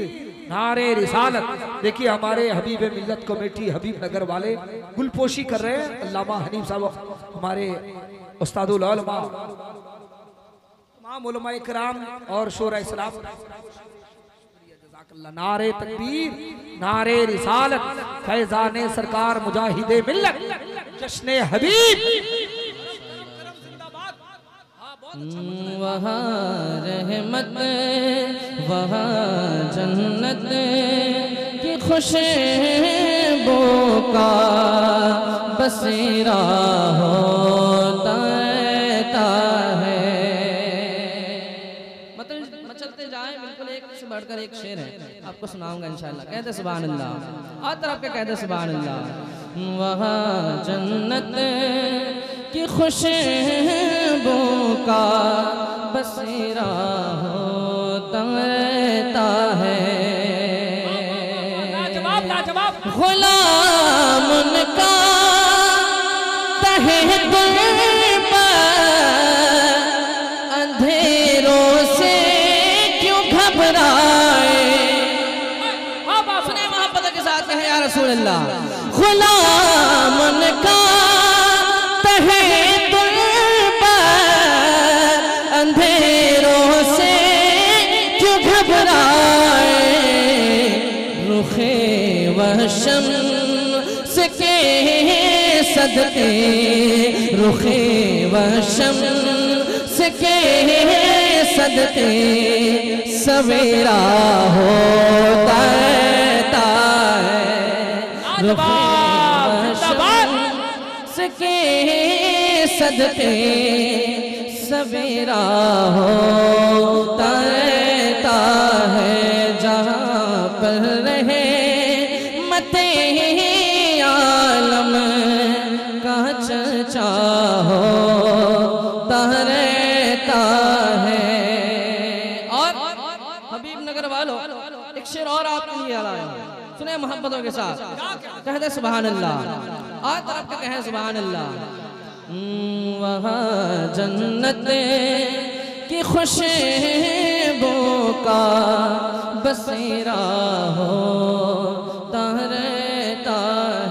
नारे रिसालत। देखिए हमारे हबीब मिल्लत कमेटी हबीब नगर वाले गुलपोशी कर रहे हैं। अल्लामा हनीफ साहब हमारे उस्तादुल उलमा, तमाम उलमा इकराम और शोरा इस्लाम। नारे तकबीर, नारे रिसालत, फैज़ाने सरकार मुजाहिदे मिल्लत, जश्ने हबीब। वहाँ रहमत वहाँ जन्नत की खुशबू का बसेरा होता रहता है। मतलब मचलते जाए, बिल्कुल एक से बढ़कर एक शेर है, आपको सुनाऊंगा इंशाअल्लाह। कहते सुभान अल्लाह, और तरफ के कहते सुभान अल्लाह। वहाँ जन्नत की खुशबू का बसेरा होता रहता है, गुलाम उनका तहे दिल पर अंधेरों से क्यों घबराए। सुने मोहब्बत के साथ कहे या रसूल अल्लाह। गुलाम उनका तहे दिल पर अंधेरों से क्यों घबराए, रुखे वह शम्स के सदके, रुखे वह शम्स के सदके सवेरा होता रहता है, रुखे वह शम्स के सदके सवेरा होता रहता है, जहाँ पर रहे मते आलम का चर्चा होता रहता है। और हबीब नगर वालों, एक शेर और आपके लिए आ रहा है, सुने मोहब्बतों के साथ। कहते सुभान अल्लाह, और तरफ के कहे सुभान अल्लाह। वहाँ जन्नत की खुशबू का बसेरा होता रहता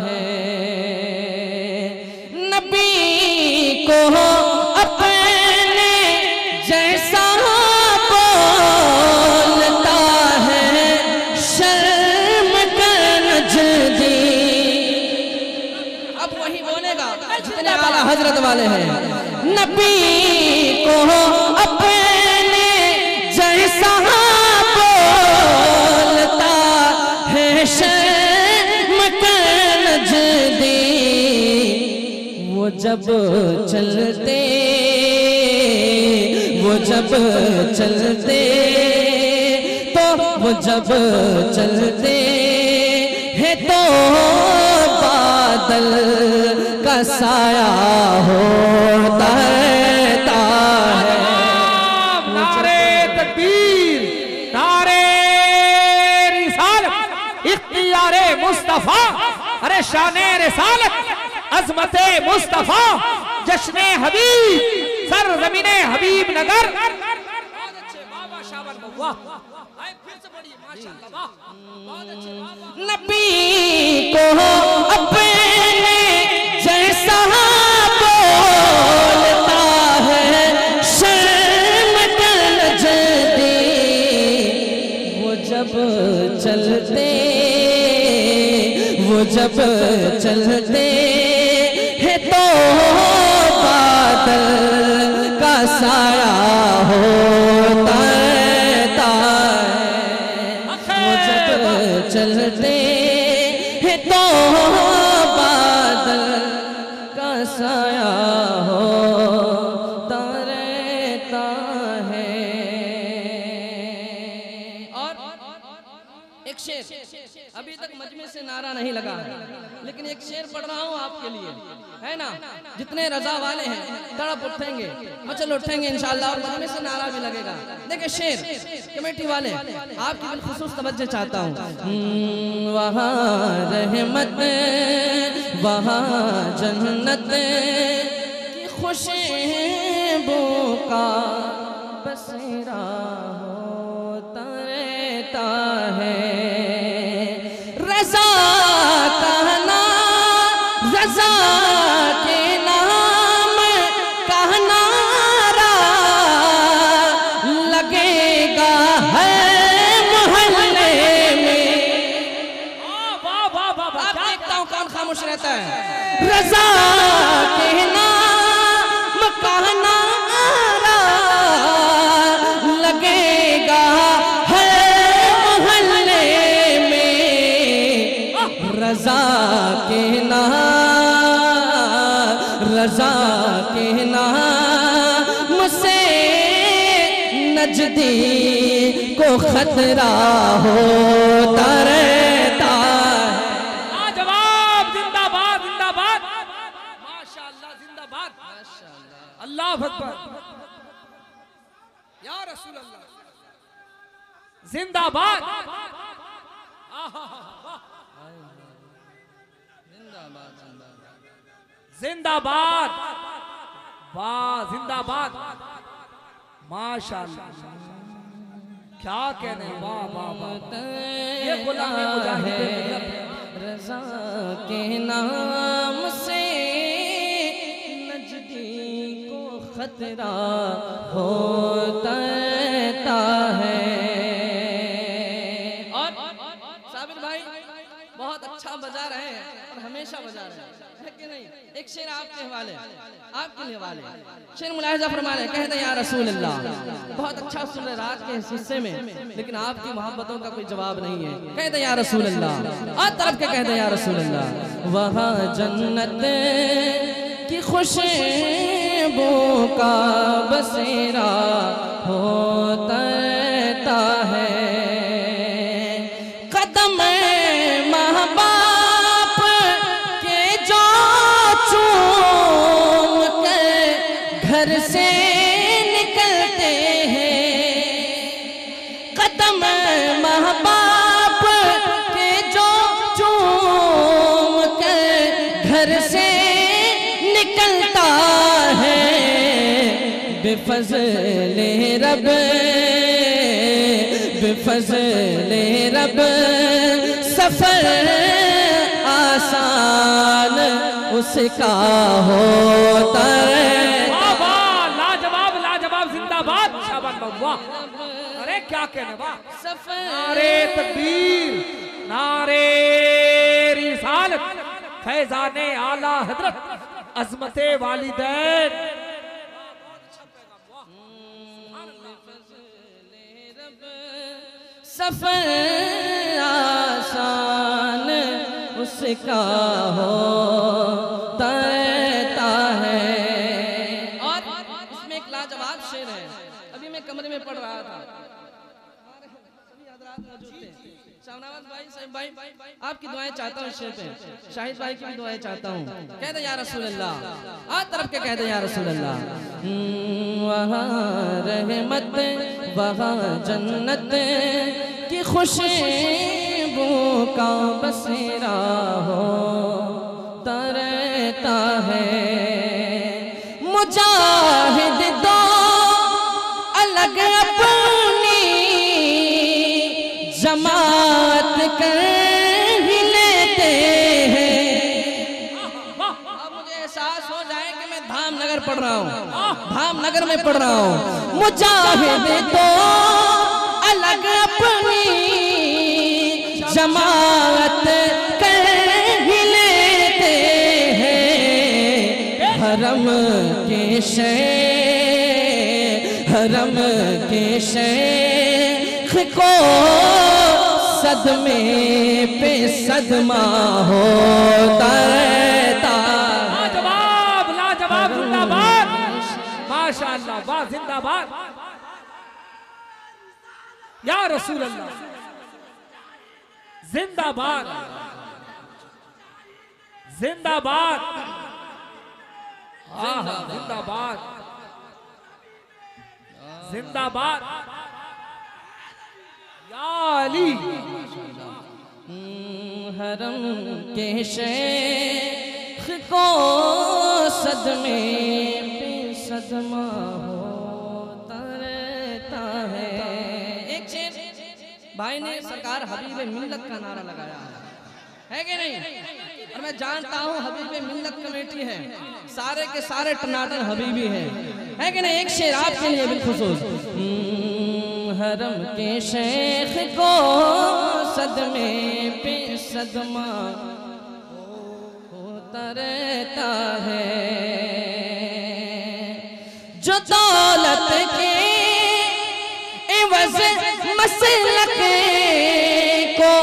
है, नबी को अपने जैसा बोलता है, शर्म कर नजदी। अब वही बोलेगा जितने आला हजरत वाले हैं। नबी को अपने जैसा बोलता है, शर्म कर नजदी। वो जब चलते, वो जब चलते, तो वो जब चलते है तो बादल का साया होता रहता है। नारे तकबीर, नारे रिसालत, इख्तियारे मुस्तफा, अरे शाने रिसालत, अज़मते मुस्तफा, जश्ने हबीब, सरज़मीने हबीब नगर। नबी को अपने जैसा बोलता है, शर्म कर नजदी। वो जब चलते, वो जब चलते हैं तो बादल का साया होता है। वो जब चलते हैं तो बादल का साया होता रहता है। और एक शेर, अभी तक मजमे से नारा नहीं लगा है, लेकिन एक शेर पढ़ रहा हूँ आपके लिए, है ना। जितने रजा वाले हैं तड़प उठेंगे, मचल उठेंगे इंशाअल्लाह, और मजमे से नारा भी लगेगा। देखिए शेर, कमेटी वाले आपकी बिलखुसूस तवज्जो चाहता हूँ। वहाँ रहमत वहाँ जन्नत की खुशबू का बसेरा होता रहता है। रज़ा कहना, रज़ा के नाम कहना लगेगा है मोहल्ले में। आप देखता हूँ कौन खामोश रहता है। रज़ा के नाम कहना लगेगा है मोहल्ले में। रज़ा के नाम से नजदी को खतरा होता रहता है। जवाब जिंदाबाद जिंदाबाद, माशाअल्लाह जिंदाबाद, अल्लाह अकबर, या रसूल अल्लाह जिंदाबाद, जिंदाबाद, वाह जिंदाबाद, माशाअल्लाह, क्या कहने, वाह वाह वाह, ये गुलामी मुजाहिद रज़ा के नाम से नजदी को खतरा होता है। और साबिर भाई बहुत अच्छा बजा रहे हैं और हमेशा बजा रहे हैं, है कि नहीं। एक शेर आपके हवाले, आपके हवाले शेर मुलाहिजा फरमा रहे, कहते या रसूल अल्लाह, बहुत अच्छा सुन रहे रात के इस हिस्से में, लेकिन आपकी मोहब्बतों का कोई जवाब नहीं है। कहते या रसूल अल्लाह, और तरफ के कहते या रसूल अल्लाह, वहाँ जन्नत की खुशबू का बसेरा होता है। कदम माँ बाप के जो चूम के घर से निकलते हैं, कदम माँ बाप के जो चूम के घर से निकलता है, बेफज़ले रब, बेफज़ले रब सफर आसान उसका होता है। लाजवाब लाजवाब, जिंदाबाद, शाबाश वाह, अरे क्या कहने, वाह, नारे तकबीर, नारे रिसालत, फैज़ाने आला हजरत, अज़मते वालिदैन। सफर आसान उसका होता है। और इसमें एक लाजवाब शेर है, अभी मैं कमरे में पढ़ रहा था, शाहनवाज भाई, साहिब भाई, आपकी दुआएं चाहता हूँ इस शेर पे, शाहिद भाई की भी दुआएं चाहता हूँ। कहते या रसूल अल्लाह, आज तरफ के कहते या रसूल अल्लाह, वहाँ रहमत वहाँ जन्नत की खुशबू का बसेरा होता रहता है। मुजाहिद दो अलग अपनी जमात कर ही लेते हैं। अब मुझे एहसास हो जाए कि मैं धामनगर पढ़ रहा हूँ, धामनगर में पढ़ रहा हूँ। मुजाहिद तो अलग अपनी जमात कर शेख, हरम के शेख को सदमे पे सदमा होता रहता। लाजवाब लाजवाब, जिंदाबाद, माशाअल्लाह, वाह, जिंदाबाद या रसूल अल्लाह, जिंदाबाद जिंदाबाद, जिंदाबाद जिंदाबाद या अली। हरम के शेख को सदमे पे सदमा होता रहता है। एक शेर भाई ने सरकार हबीब मिल्लत का नारा लगाया है कि नहीं? और मैं जानता हूँ हबीब मिल्लत कमेटी है, सारे के सारे टनाटन हबीबी है कि नहीं? एक शेर आपके लिए बिलखुसूस। हरम के शेख को सदमे पे सदमा होता रहता है, जो दौलत के एवज़ मसलक को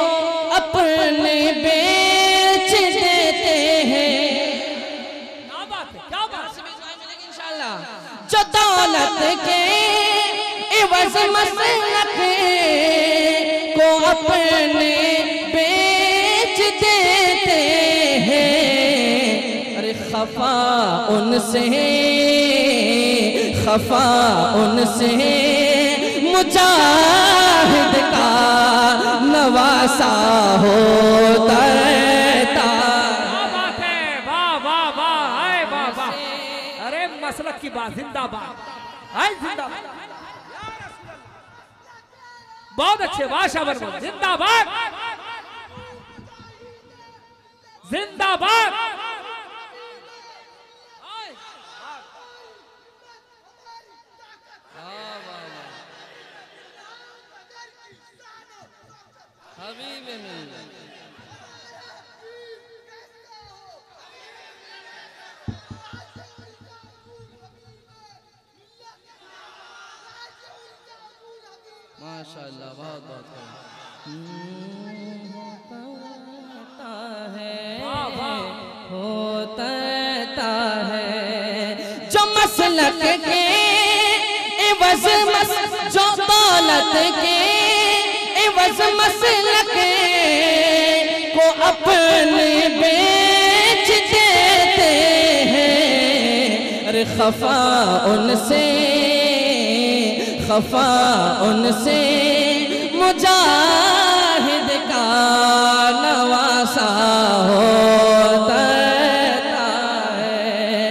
अपने बेच देते हैं। क्या बात है, क्या बात है, इंशाअल्लाह। जो दौलत के एवज़ मसलक को अपने बेच देते हैं। अरे खफा उनसे मुजाहिद का नवासा होता रहता। क्या बात है, वाह वाह वाह, हाय वाह वाह, अरे मसलक की बात, जिंदाबाद, हाय जिंदाबाद, बहुत अच्छे, वाह शाबाश, जिंदाबाद जिंदाबाद। हबीब मिल्लत माशाअल्लाह, बहुत बहुत होता है जो मसलक के एवज़ जो दौलत के एवज़ मसलक को अपने बेच देते हैं। अरे खफा उनसे मुजाहिद का नवासा होता है।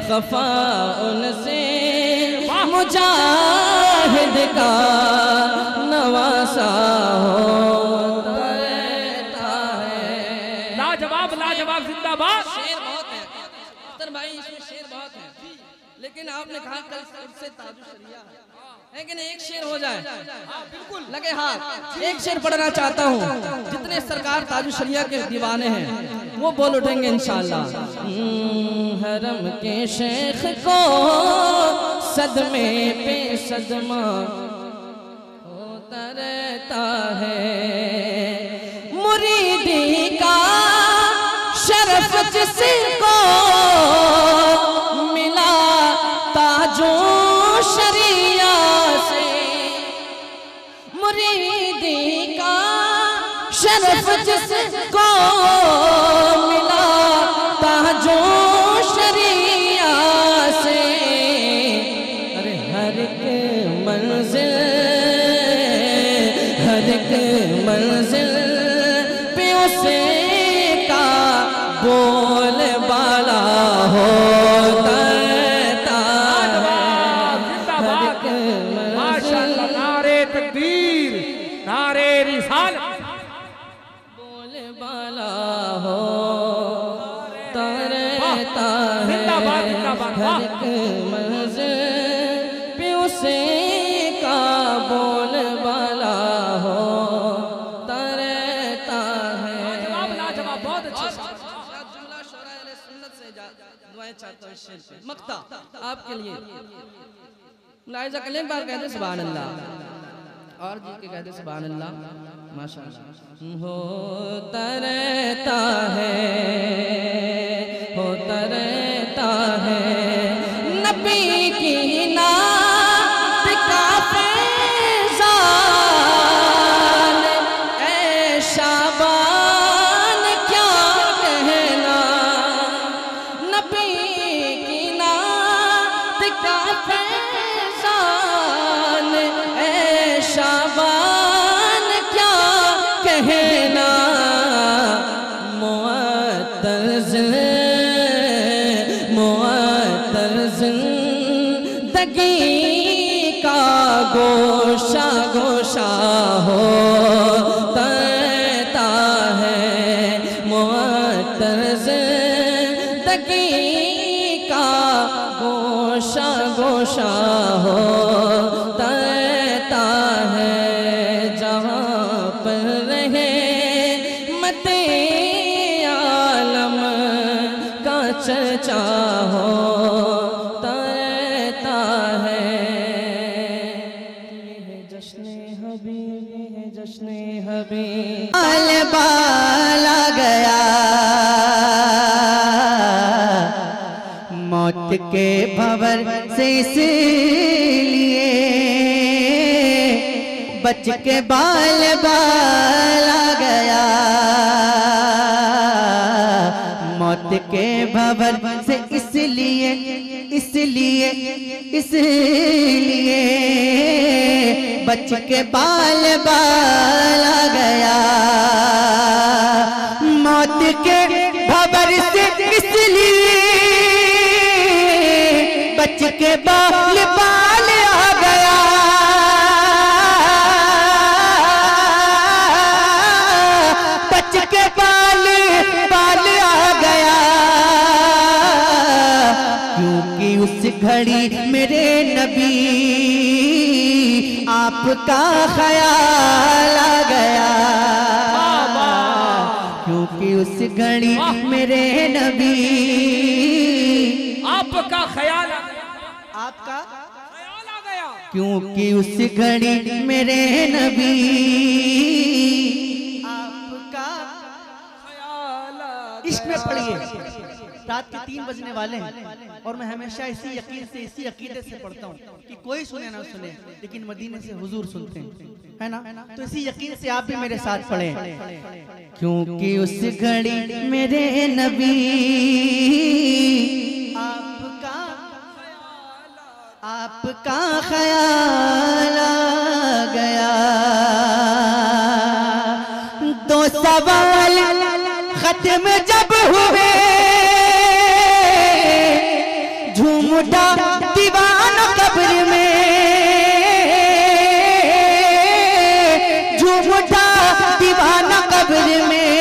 खफा उनसे मुजाहिद का नवासा होता रहता है। लाजवाब लाजवाब, जिंदाबाद। शेर बहुत है अख्तर भाई, इसमें शेर बहुत है, लेकिन आपने कहा कल से ताजु शरिया है कि नहीं? एक शेर हो जाए, बिल्कुल लगे हाथ। एक शेर पढ़ना चाहता हूँ, जितने सरकार ताजु शरिया के दीवाने हैं वो बोल उठेंगे इंशाअल्लाह। हरम के शेख को सदमे पे सदमा होता रहता है। मुरीदी का शरफ जिसको मिला ताजो शरिया से, मुरीदी का शरफ जिसको मिला ताजो शरिया से। अरे हर एक मंजिल पे उसे का बोल बाला होता रहता है। जिंदाबाद, माशाअल्लाह, नारे तकबीर, नारे रिसालत, बोल बाला होता रहता है। जिंदाबाद, जिंदाबाद, वाह। हर एक मंजिल पे उसे का बोल बाला होता रहता है। लाजवाब लाजवाब, बहुत अच्छे। जुमला शोरा अहले सुन्नत से दुआएं चाहता हूँ इस शेर पे। मक्ता आपके लिए मुलाहिजा कर लें, एक बार कहते सुभान अल्लाह और जी के कहते सुभान अल्लाह। माशाअल्लाह। होता रहता है नबी की नात का फैज़ान, ऐ शाबान क्या कहना, नबी की नात का फैज़ान, ऐ शाबान क्या कहना, जिंदगी का गोशा गोशा होता है, मुअत्तर जिंदगी का गोशा गोशा होता है, जहाँ पर रहे मते आलम का चर्चा होता है। जश्ने हबीब है जश्ने हबीब बाला गया मौत के भंवर से इसलिए बच के बाल बाला गया, मौत के भंवर से इसलिए बच के बाल बाला गया, मौत के भंवर से इसलिए बच के बाल बाल आ गया, बच के बाल बाल आ गया, क्योंकि उस घड़ी मेरे नबी आपका ख्याल आ गया, क्योंकि उस घड़ी मेरे नबी आपका ख्याल आपका ख्याल आ गया, क्योंकि उस घड़ी मेरे नबी आपका ख्याल आ इश्क में पढ़िए। रात के 3 बजने वाले हैं और मैं हमेशा इसी यकीन से इसी अकीदे से पढ़ता हूँ कि कोई सुने ना सुने लेकिन मदीने से हुजूर सुनते हैं, है ना। तो इसी यकीन से आप भी मेरे साथ पढ़ें, क्योंकि उस घड़ी मेरे नबी आपका ख्याल आ गया। 2 सवाल खत्म जब हुए झूम उठा दीवाना कब्र में, झूम उठा दीवाना कब्र में,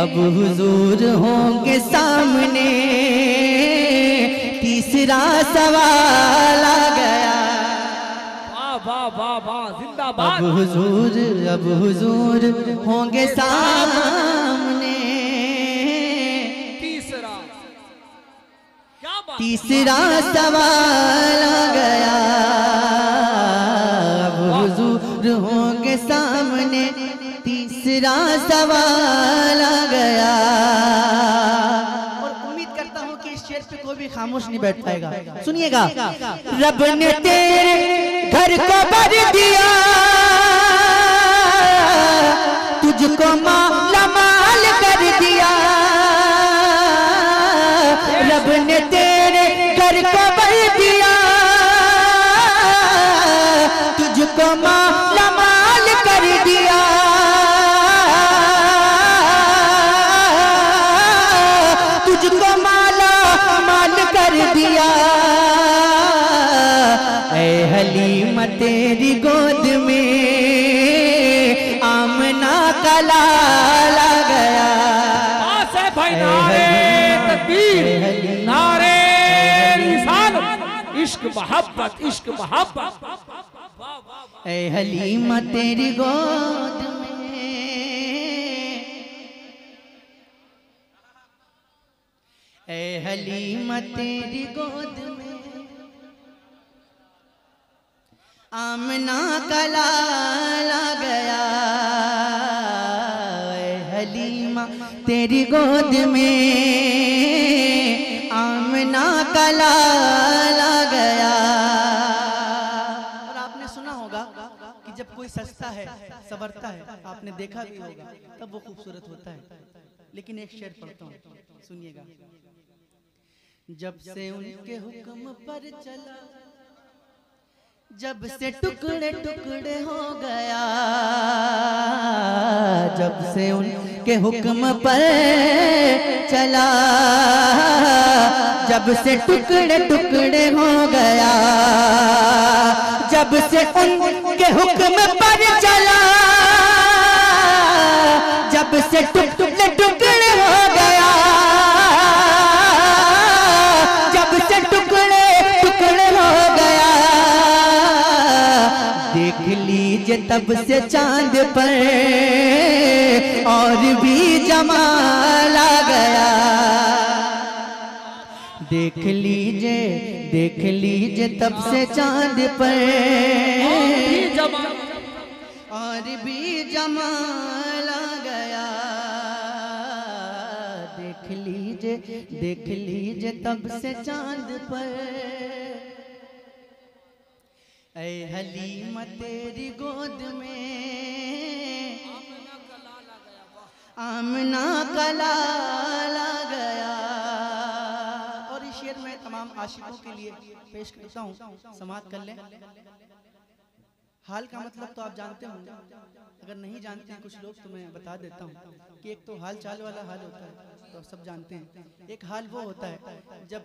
अब हुजूर होंगे सामने तीसरा सवाल आ गया। वाह वाह वाह वाह जिंदाबाद। अब हुजूर होंगे सामने तीसरा सवाल आ गया, अब हुजूर होंगे सामने तीसरा सवाल आ गया। और उम्मीद करता हूँ कि इस शेर पे कोई भी खामोश नहीं बैठ पाएगा। सुनिएगा। रब ने तेरे घर को भर दिया, तुझको माला माल कर दिया, रब ने तेरे घर को भर दिया, तुझको माला माल कर दिया, तुझको माला माल कर दिया। ऐ हलीमा तेरी गोद में आमना का लाल आ गया। भाई नारे तकबीर, नारे रिसालत, इश्क मोहब्बत, इश्क मोहब्बत। ऐ हलीमा तेरी गोद में ए हलीमा तेरी गोद में आमना का लाला गया। ए हलीमा तेरी गोद में आमना का लाला गया। और आपने सुना होगा कि जब कोई सस्ता है, संवरता है, आपने देखा भी होगा, तब वो खूबसूरत होता है। लेकिन एक शेर पढ़ता हूँ, सुनिएगा। जब से उनके हुक्म पर चला, जब से टुकड़े टुकड़े हो गया, जब से उनके हुक्म पर चला, जब से टुकड़े टुकड़े हो गया, जब से उनके हुक्म पर चला, जब से टुकड़े टुकड़े हो गया, जब से टुकड़े टुकड़े हो गया। देख लीजिए तब से चांद पर और भी जमाल आ गया। देख लीजिए तब से चांद पर और भी जमाल आ गया। देख लीजिए तब से चांद पर। ऐ हलीमा तेरी गोद में आमना का लाला गया। और इस शेर में तमाम आशिकों के लिए पेश करता हूँ, समाअत कर लें। हाल का मतलब तो आप जानते होंगे, अगर नहीं जानते हैं कुछ लोग तो मैं बता देता हूँ कि एक तो हाल चाल वाला हाल होता है, तो सब जानते हैं। एक हाल वो होता है जब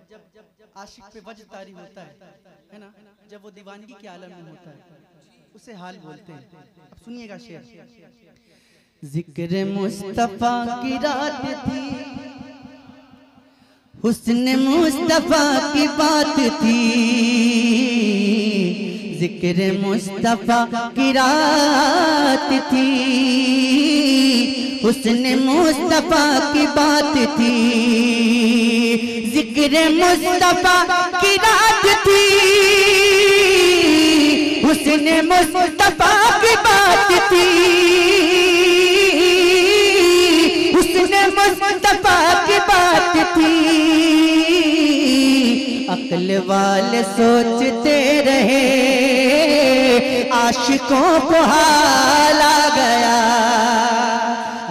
आशिक पे वज्द तारी होता है ना, जब वो दीवानगी के आलम में होता है, उसे हाल बोलते हैं। अब सुनिएगा शेर। जिक्र मुस्तफा की रात थी, हुस्न मुस्तफा की बात थी। जिक्र मुस्तफा की रात थी, हुस्न मुस्तफा की बात थी। जिक्र मुस्तफा की रात थी, हुस्न मुस्तफा की बात थी। हुस्न मुस्तफा की बात थी। अक्ल वाले सोचते रहे, आशिकों को हाल आ गया।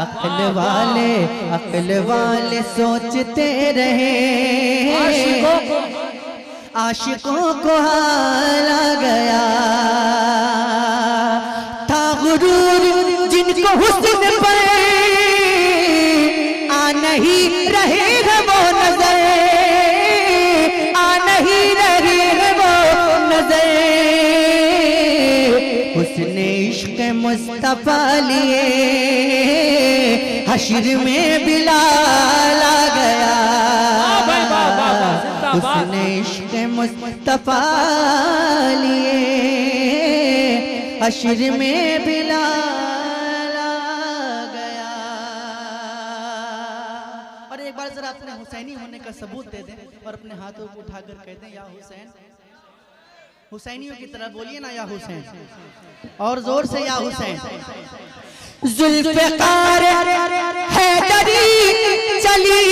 अक्ल वाले सोचते रहे, आशिकों को हाल आ गया। था गुरूर जिनको हुस्न पर आ नहीं रहे हैं वो नजर, आ नहीं रहे हैं वो नजर। हुस्न इश्क मुस्तफा लिए हश्र में बिलाल आ गया। हुस्न इश्क मुस्तफा लिए हश्र में बिलाल आ गया। और एक बार जरा अपने हुसैनी होने का सबूत दे दें और अपने हाथों को उठाकर कह दें, या हुसैन। हुसैनियों की तरह बोलिए ना, या हुसैन, और जोर से या हुसैन। जुल्फ़िकार हैदरी चली,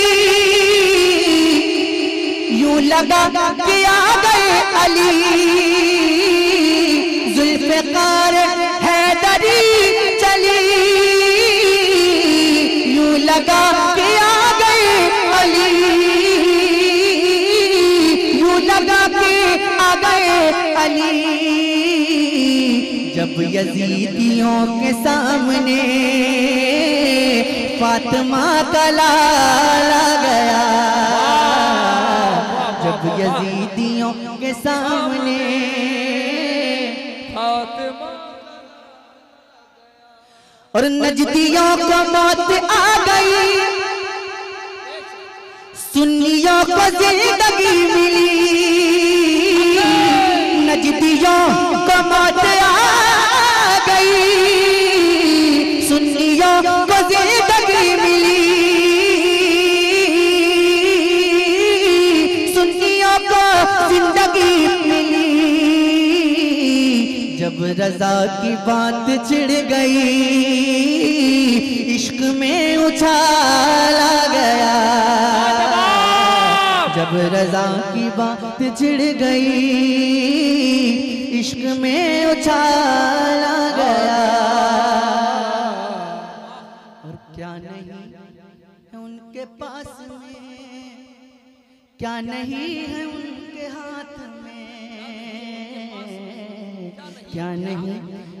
यूं लगा कि आ गए अली। जुल्फ़िकार हैदरी चली, यूं लगा कि आ गए अली। यूं लगा कि आ गए अली। जब यजीदियों के सामने फातिमा का लाल आ गया। जब यजीदियों के सामने फातिमा, और नजदियों को मौत आ गई, सुन्नियों को जिंदगी मिली। नजदियों को मौत आ गई, सुन्नियों को जिंदगी मिली। रजा की बात छिड़ गई, इश्क में उछाला गया। जब रजा की बात छिड़ गई, इश्क में उछाला गया। और क्या नहीं है उनके पास में, क्या नहीं है उनके हाथ में, क्या नहीं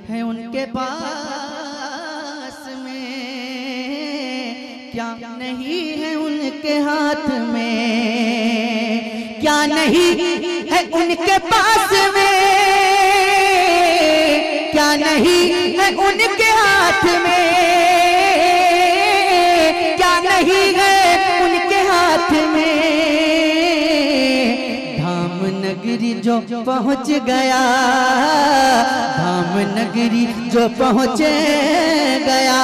है उनके पास में, क्या नहीं है उनके हाथ में, क्या नहीं है उनके पास में, क्या नहीं है उनके हाथ में, क्या नहीं है उनके हाथ में। धाम नगरी जो पहुंच गया, धाम नगरी जो पहुंच गया,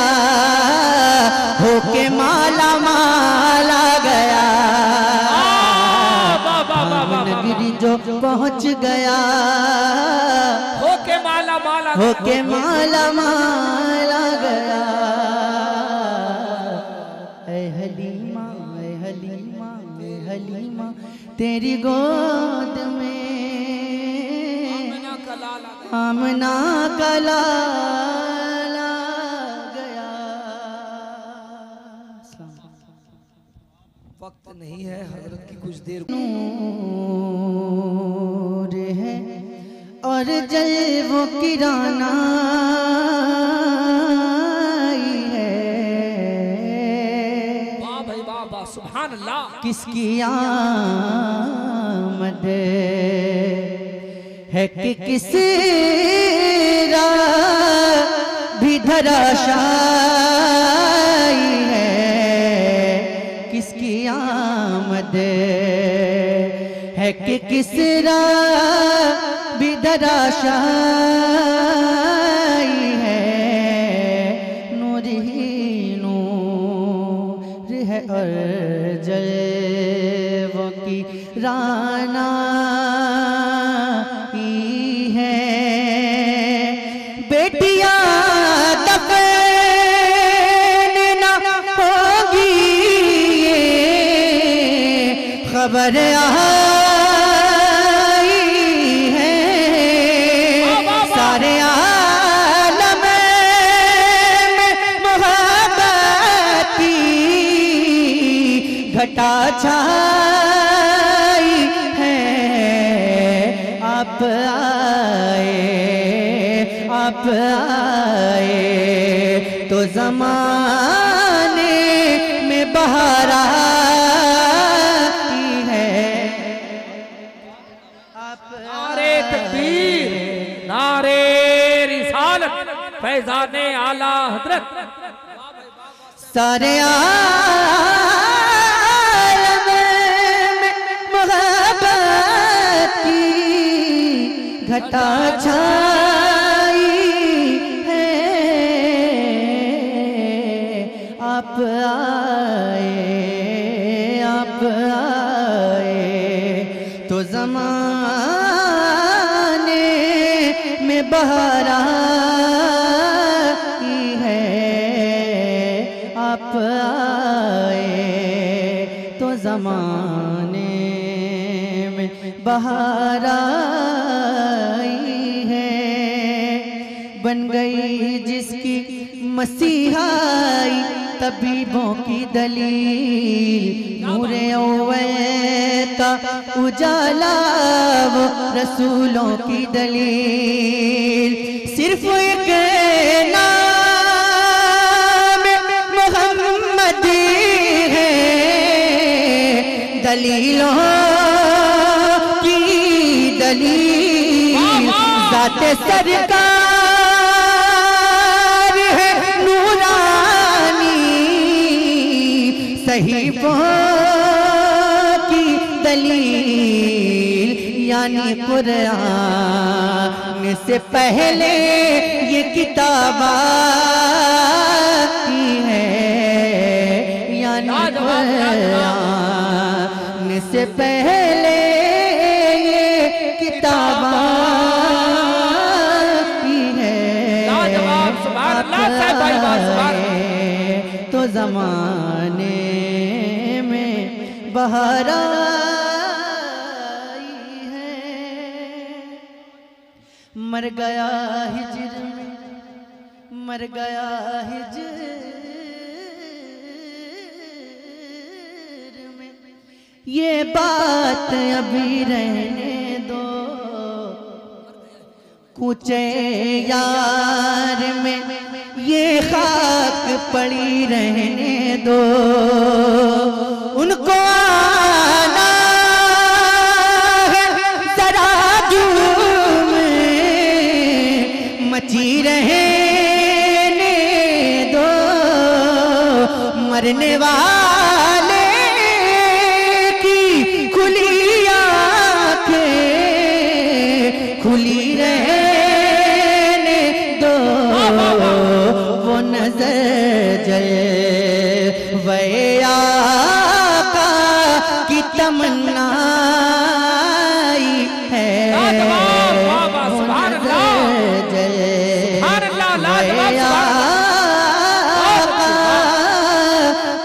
होके माला माला गया। धाम नगरी जो पहुंच गया, होके माला माला, होके माला माला गया। ऐ हलीमा, ऐ हलीमा, ऐ हलीमा, तेरी गोद में आमना का लाला गया। वक्त नहीं है हजरत की कुछ देर। नूर है और जलवों की रानाई है, वाह भाई वाह वाह, सुभान अल्लाह। किसकी आमद है कि किस भी धराशाई है, किसकी आमद है कि किस भी धराशाई है। नूर ही नूर है और जलवों की राना ही है। बेटियां दफन न होगी ये खबर आई है, सारे आलम में मोहब्बत की घटा छाई है। आप आए तो ज़माने में बहार आई है। नारे तकबीर, नारे रिसालत, फैज़ाने आला हजरत। सारे आलम में मोहब्बत की घटा छाई है। आप आए तो ज़माने में बहार आई है। आप आए तो ज़माने में बहार आई है। बन गई जिसकी मसीहाई तबीबों की दलील, नूरे अव्वल का उजाला वो रसूलों की दलील। सिर्फ एक नाम मोहम्मद है, दलीलों की दलील। ज़ाते सरकार है नूरानी, सहीफों की दलील। यानी कुरान से पहले ये किताब आई है, यानी कुरान से पहले ये किताब आई है। जमाने में बहार आई है। मर गया हिज्र में, मर गया हिज्र में, ये बात अभी रहने दो। कूचे यार में ये खाक पड़ी रहने दो। उनको आना है जरा जूम मची रहने दो। मरने वाले की खुली आंखें खुली रहने दो। वो नजर जले वया का की तमन्ना है। वो नजर जले वया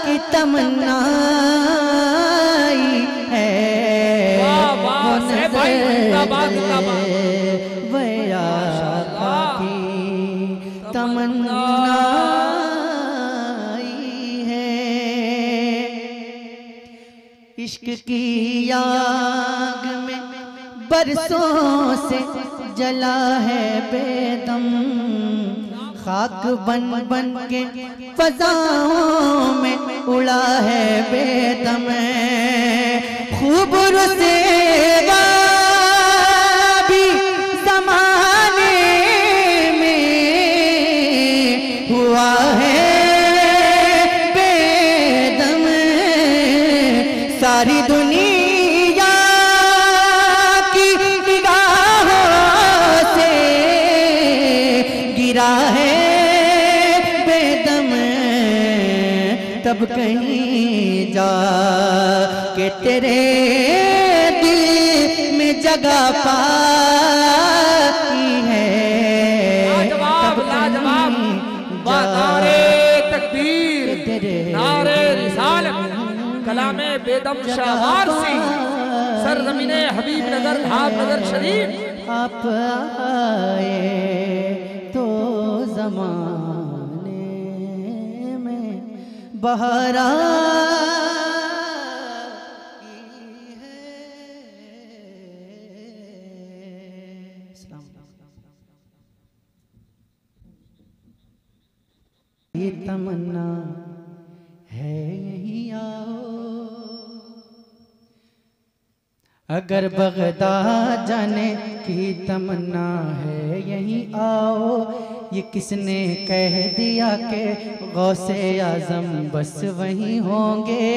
की तमन्ना है। वो नजर जले वया की तमन्ना है। इश्क की आग में बरसों से जला है बेदम। खाक बन बन के फजाओं में उड़ा है बेदम। खूब रुसेवा भी जमाने में हुआ है बेदम। सारी दुनिया की निगाहों से गिरा है बेदम। तब कहीं जा के तेरे दिल में जगह पाई है। लाजवाब लाजवाब नारे तकबीर नारे रिसालत कलामे बेदम शाहवार सी सरजमीने हबीब नगर भावनगर शरीफ। आप आए तो जमाने में बहार आई है। ये तमन्ना है यहीं आओ। अगर बगदाद जाने की तमन्ना है यहीं आओ। ये किसने कह दिया कि गौसे आजम बस वहीं होंगे।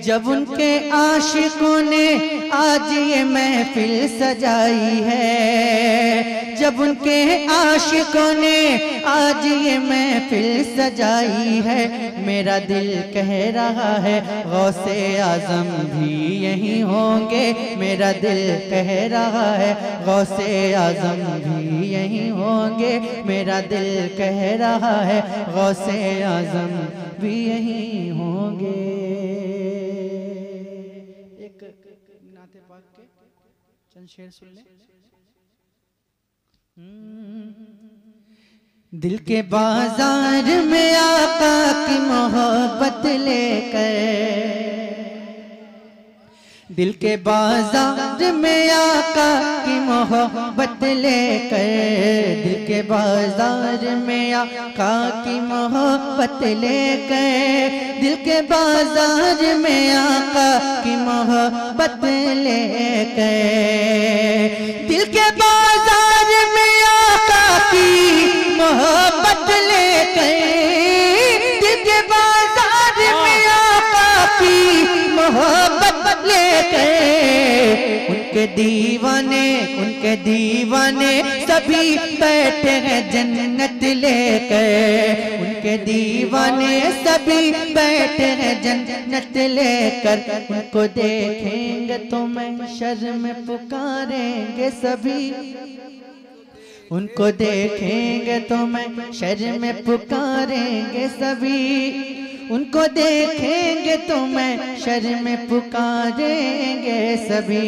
जब उनके आशिकों ने आज ये महफिल सजाई है। जब उनके आशिकों ने आज ये महफिल सजाई है। मेरा दिल कह रहा है गौसे आजम भी यहीं होंगे। मेरा दिल कह रहा है गौसे आजम भी यहीं होंगे। मेरा दिल कह रहा है गौसे आजम भी यहीं होंगे। एक नाते पाक के चंद शेर सुन ले। दिल के बाजार में आका की मोहब्बत लेकर। दिल के बाजार में आका की मोहब्बत लेकर। दिल के बाजार में आका की मोहब्बत लेकर। दिल के बाजार में आका की मोहब्बत लेकर। दिल के बाजार में आका की मोहब्बत लेकर। दिल के बाजार में आका की मोहब्बत लेकर। उनके दीवाने सभी बैठे हैं जन्नत लेकर। उनके दीवाने सभी बैठे हैं जन्नत लेकर। उनको देखेंगे तो महशर में पुकारेंगे सभी। उनको देखेंगे तो मैं शर्म में पुकारेंगे सभी, उनको देखेंगे तो मैं शर्म में पुकारेंगे सभी,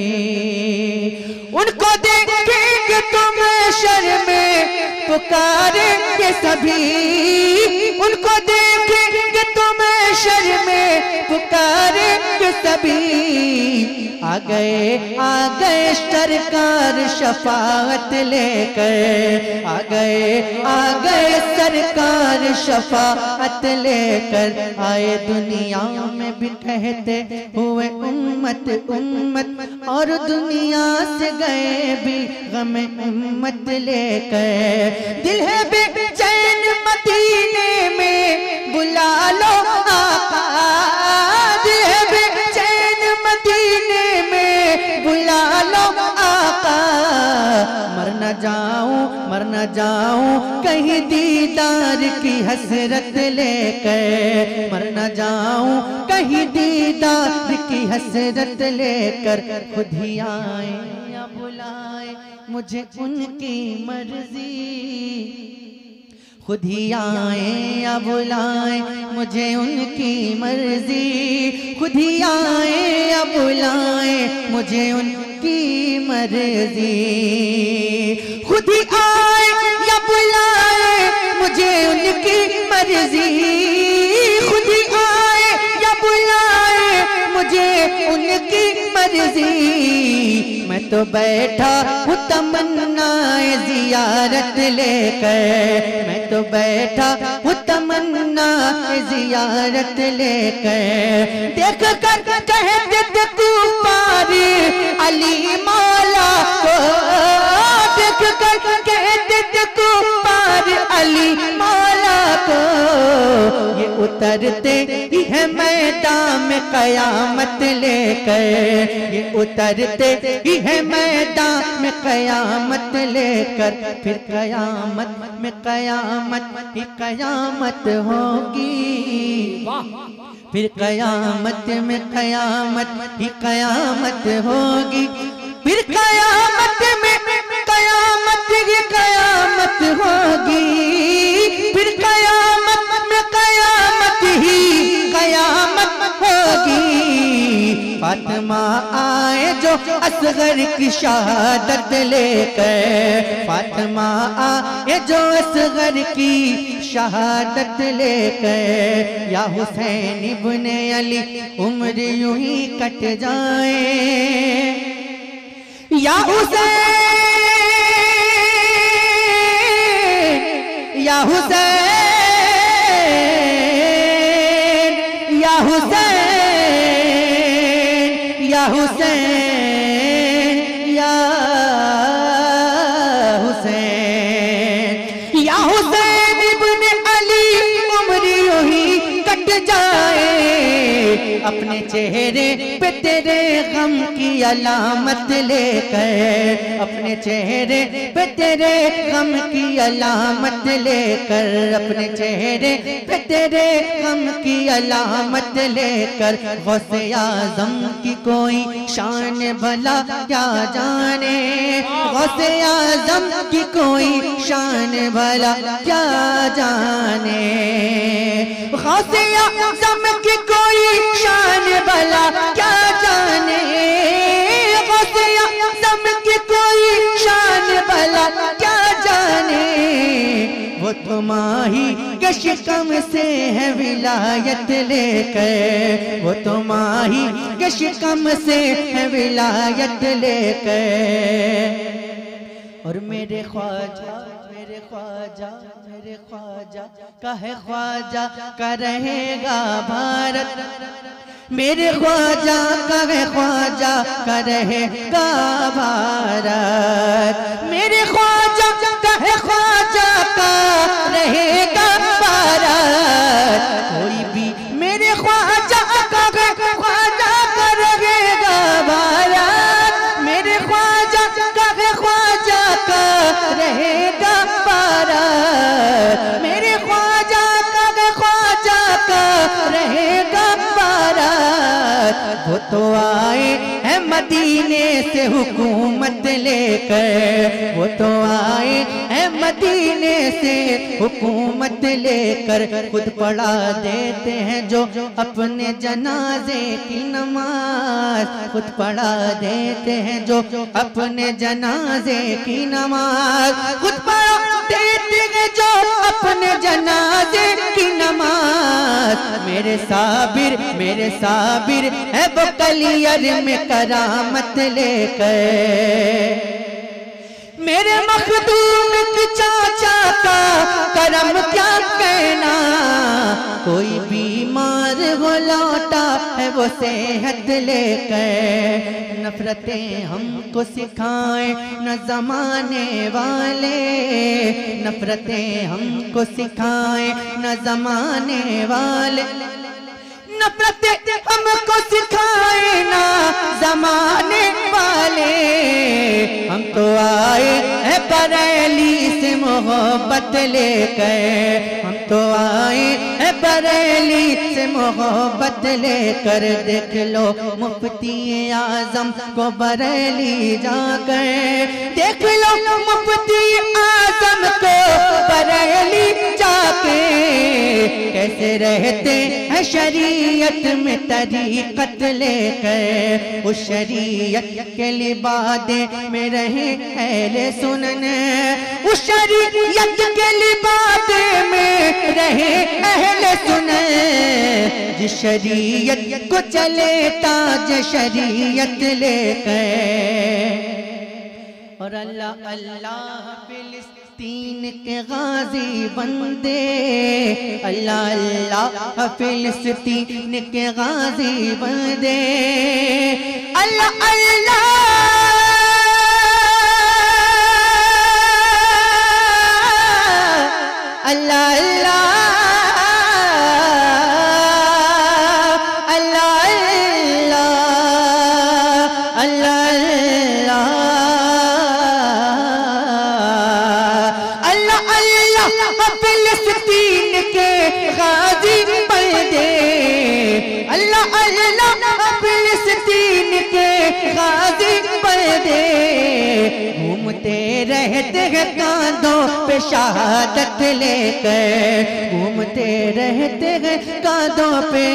उनको देखेंगे तो मैं शर्म में पुकारेंगे सभी, उनको देखेंगे तो मैं शर्म में पुकारेंगे सभी। आ गए सरकार शफाअत लेकर, आ गए सरकार शफाअत लेकर, आए दुनिया में भी कहते हुए उम्मत उम्मत, और दुनिया से गए भी गम उम्मत लेकर। दिल है बेचैन मदीने में बुला लो आका, दिल है बेचैन मदीने में बुला लो आका। मर न जाऊं कहीं दीदार की हसरत लेकर, मर न जाऊं कहीं दीदार की हसरत लेकर। खुद ही आए या बुलाए मुझे उनकी मर्जी, खुद ही आए या बुलाए मुझे उनकी मर्जी, खुद ही आए या बुलाए मुझे उनकी मर्जी, खुद ही आए या बुलाए मुझे उनकी मर्जी, खुद ही आए या बुलाए मुझे उनकी मर्जी। मैं तो बैठा हूँ तमन्नाए जियारत लेकर, मैं तो बैठा हूँ तमन्नाए जियारत लेकर। देख कर कहते थे कुफार अली मौला को, देख कर कहते थे कुफार अली मौला को। ये उतरते ही है मैदान में कयामत लेकर, ये उतरते ही है मैदान में कयामत लेकर। फिर कयामत में कयामत ही कयामत होगी, फिर कयामत में कयामत ही कयामत होगी, फिर कयामत में कयामत ही कयामत होगी, फिर कयामत में कयामत ही कयामत होगी। फातिमा आए जो असगर की शहादत लेकर, फातिमा आए जो असगर की शहादत लेकर। या हुसैन इब्ने अली उम्र यूं ही कट जाए, या हुसैन, या हुसैन, या हुसैन, या हुसैन, या हुसैन, या हुसैन इब्ने अली उम्र यूं ही कट जाए। अपने चेहरे पे तेरे गम की अलामत लेकर, अपने चेहरे पे तेरे गम की अलामत लेकर, अपने चेहरे पे तेरे गम की अलामत लेकर। गौसे आज़म की कोई शान भला क्या जाने, गौसे आज़म की कोई शान भला क्या जाने, गौसे आज़म की कोई शान भला क्या जाने, गौसे आज़म की कोई शान भला क्या जाने। वो तुम्हारी के शिकम से है विलायत लेकर, वो तुम्हारी के शिकम से है विलायत लेकर। और मेरे ख्वाजा, मेरे ख्वाजा, मेरे ख्वाजा का है ख्वाजा का रहेगा भारत, मेरे ख्वाजा का है ख्वाजा का रहेगा भारत, मेरे ख्वाजा का है ख्वाजा का रहेगा भारत। कोई भी मेरे ख्वाजा का है ख्वाजा का रहेगा भारत, मेरे ख्वाजा का है ख्वाजा का रहेगा भारत, मेरे ख्वाजा का है ख्वाजा का रहेगा भारत। वो तो आए हैं मदीने से हुकूमत लेकर, वो तो आए हैं मदीने से हुकूमत लेकर। खुद पढ़ा देते हैं जो अपने जनाजे की नमाज, खुद पढ़ा देते हैं जो अपने जनाजे की नमाज, खुद पढ़ा देते हैं जो अपने जनाजे की नमाज। मेरे साबिर है वो कलियर में करामत लेकर, मेरे मखदूम के चाचा का करम क्या कहना। कोई बीमार हो लौटा है वो सेहत लेकर। नफरतें हमको सिखाए न जमाने वाले, नफरतें हमको सिखाए न जमाने वाले, नफरतें हमको सिखाए ना जमाने वाले। हम तो आए हैं बरेली से मोहब्बत लेकर, हम तो आए हैं बरेली से मोहब्बत लेकर। देख लो मुफ्ती आजम को बरेली जाकर, देख लो मुफ्ती आजम को बरेली जाके। कैसे रहते हैं शरीयत में तरीक़त लेकर, उस शरीयत के लिबादे में रहे अहले सुनन, उस शरीयत के लिबादे में रहे अहले सुनन। जिस शरीयत को चले ताज शरीयत लेकर। और अल्लाह अल्लाह फिलिस्तीन के गाजी बंदे, अल्लाह अल्लाह फिलिस्तीन के गाजी बंदे, अल्लाह अल्लाह अल्लाह अल्लाह अल्लाह अल्लाह अल्लाह फिलिस्तीन के गाजी बंदे, अल्लाह अल्लाह फिलिस्तीन के गाजी बंदे। घूमते रहते हैं कांधों पे शहादत लेकर, घूमते रहते हैं कांधों पे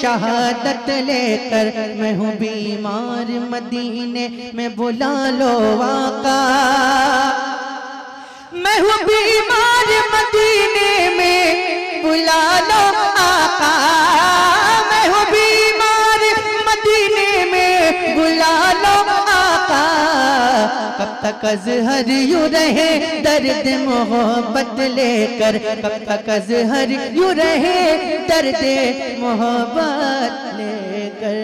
शहादत लेकर। मैं हूँ बीमार मदीने में बुला लो आका, मैं हूँ बीमार मदीने में बुला लो आका, मैं हूँ बीमार मदीने में बुला लो आका। कब तक अज़हर यूं रहे दर्द मोहब्बत लेकर, कब तक अज़हर यूं रहे दर्द मोहब्बत लेकर।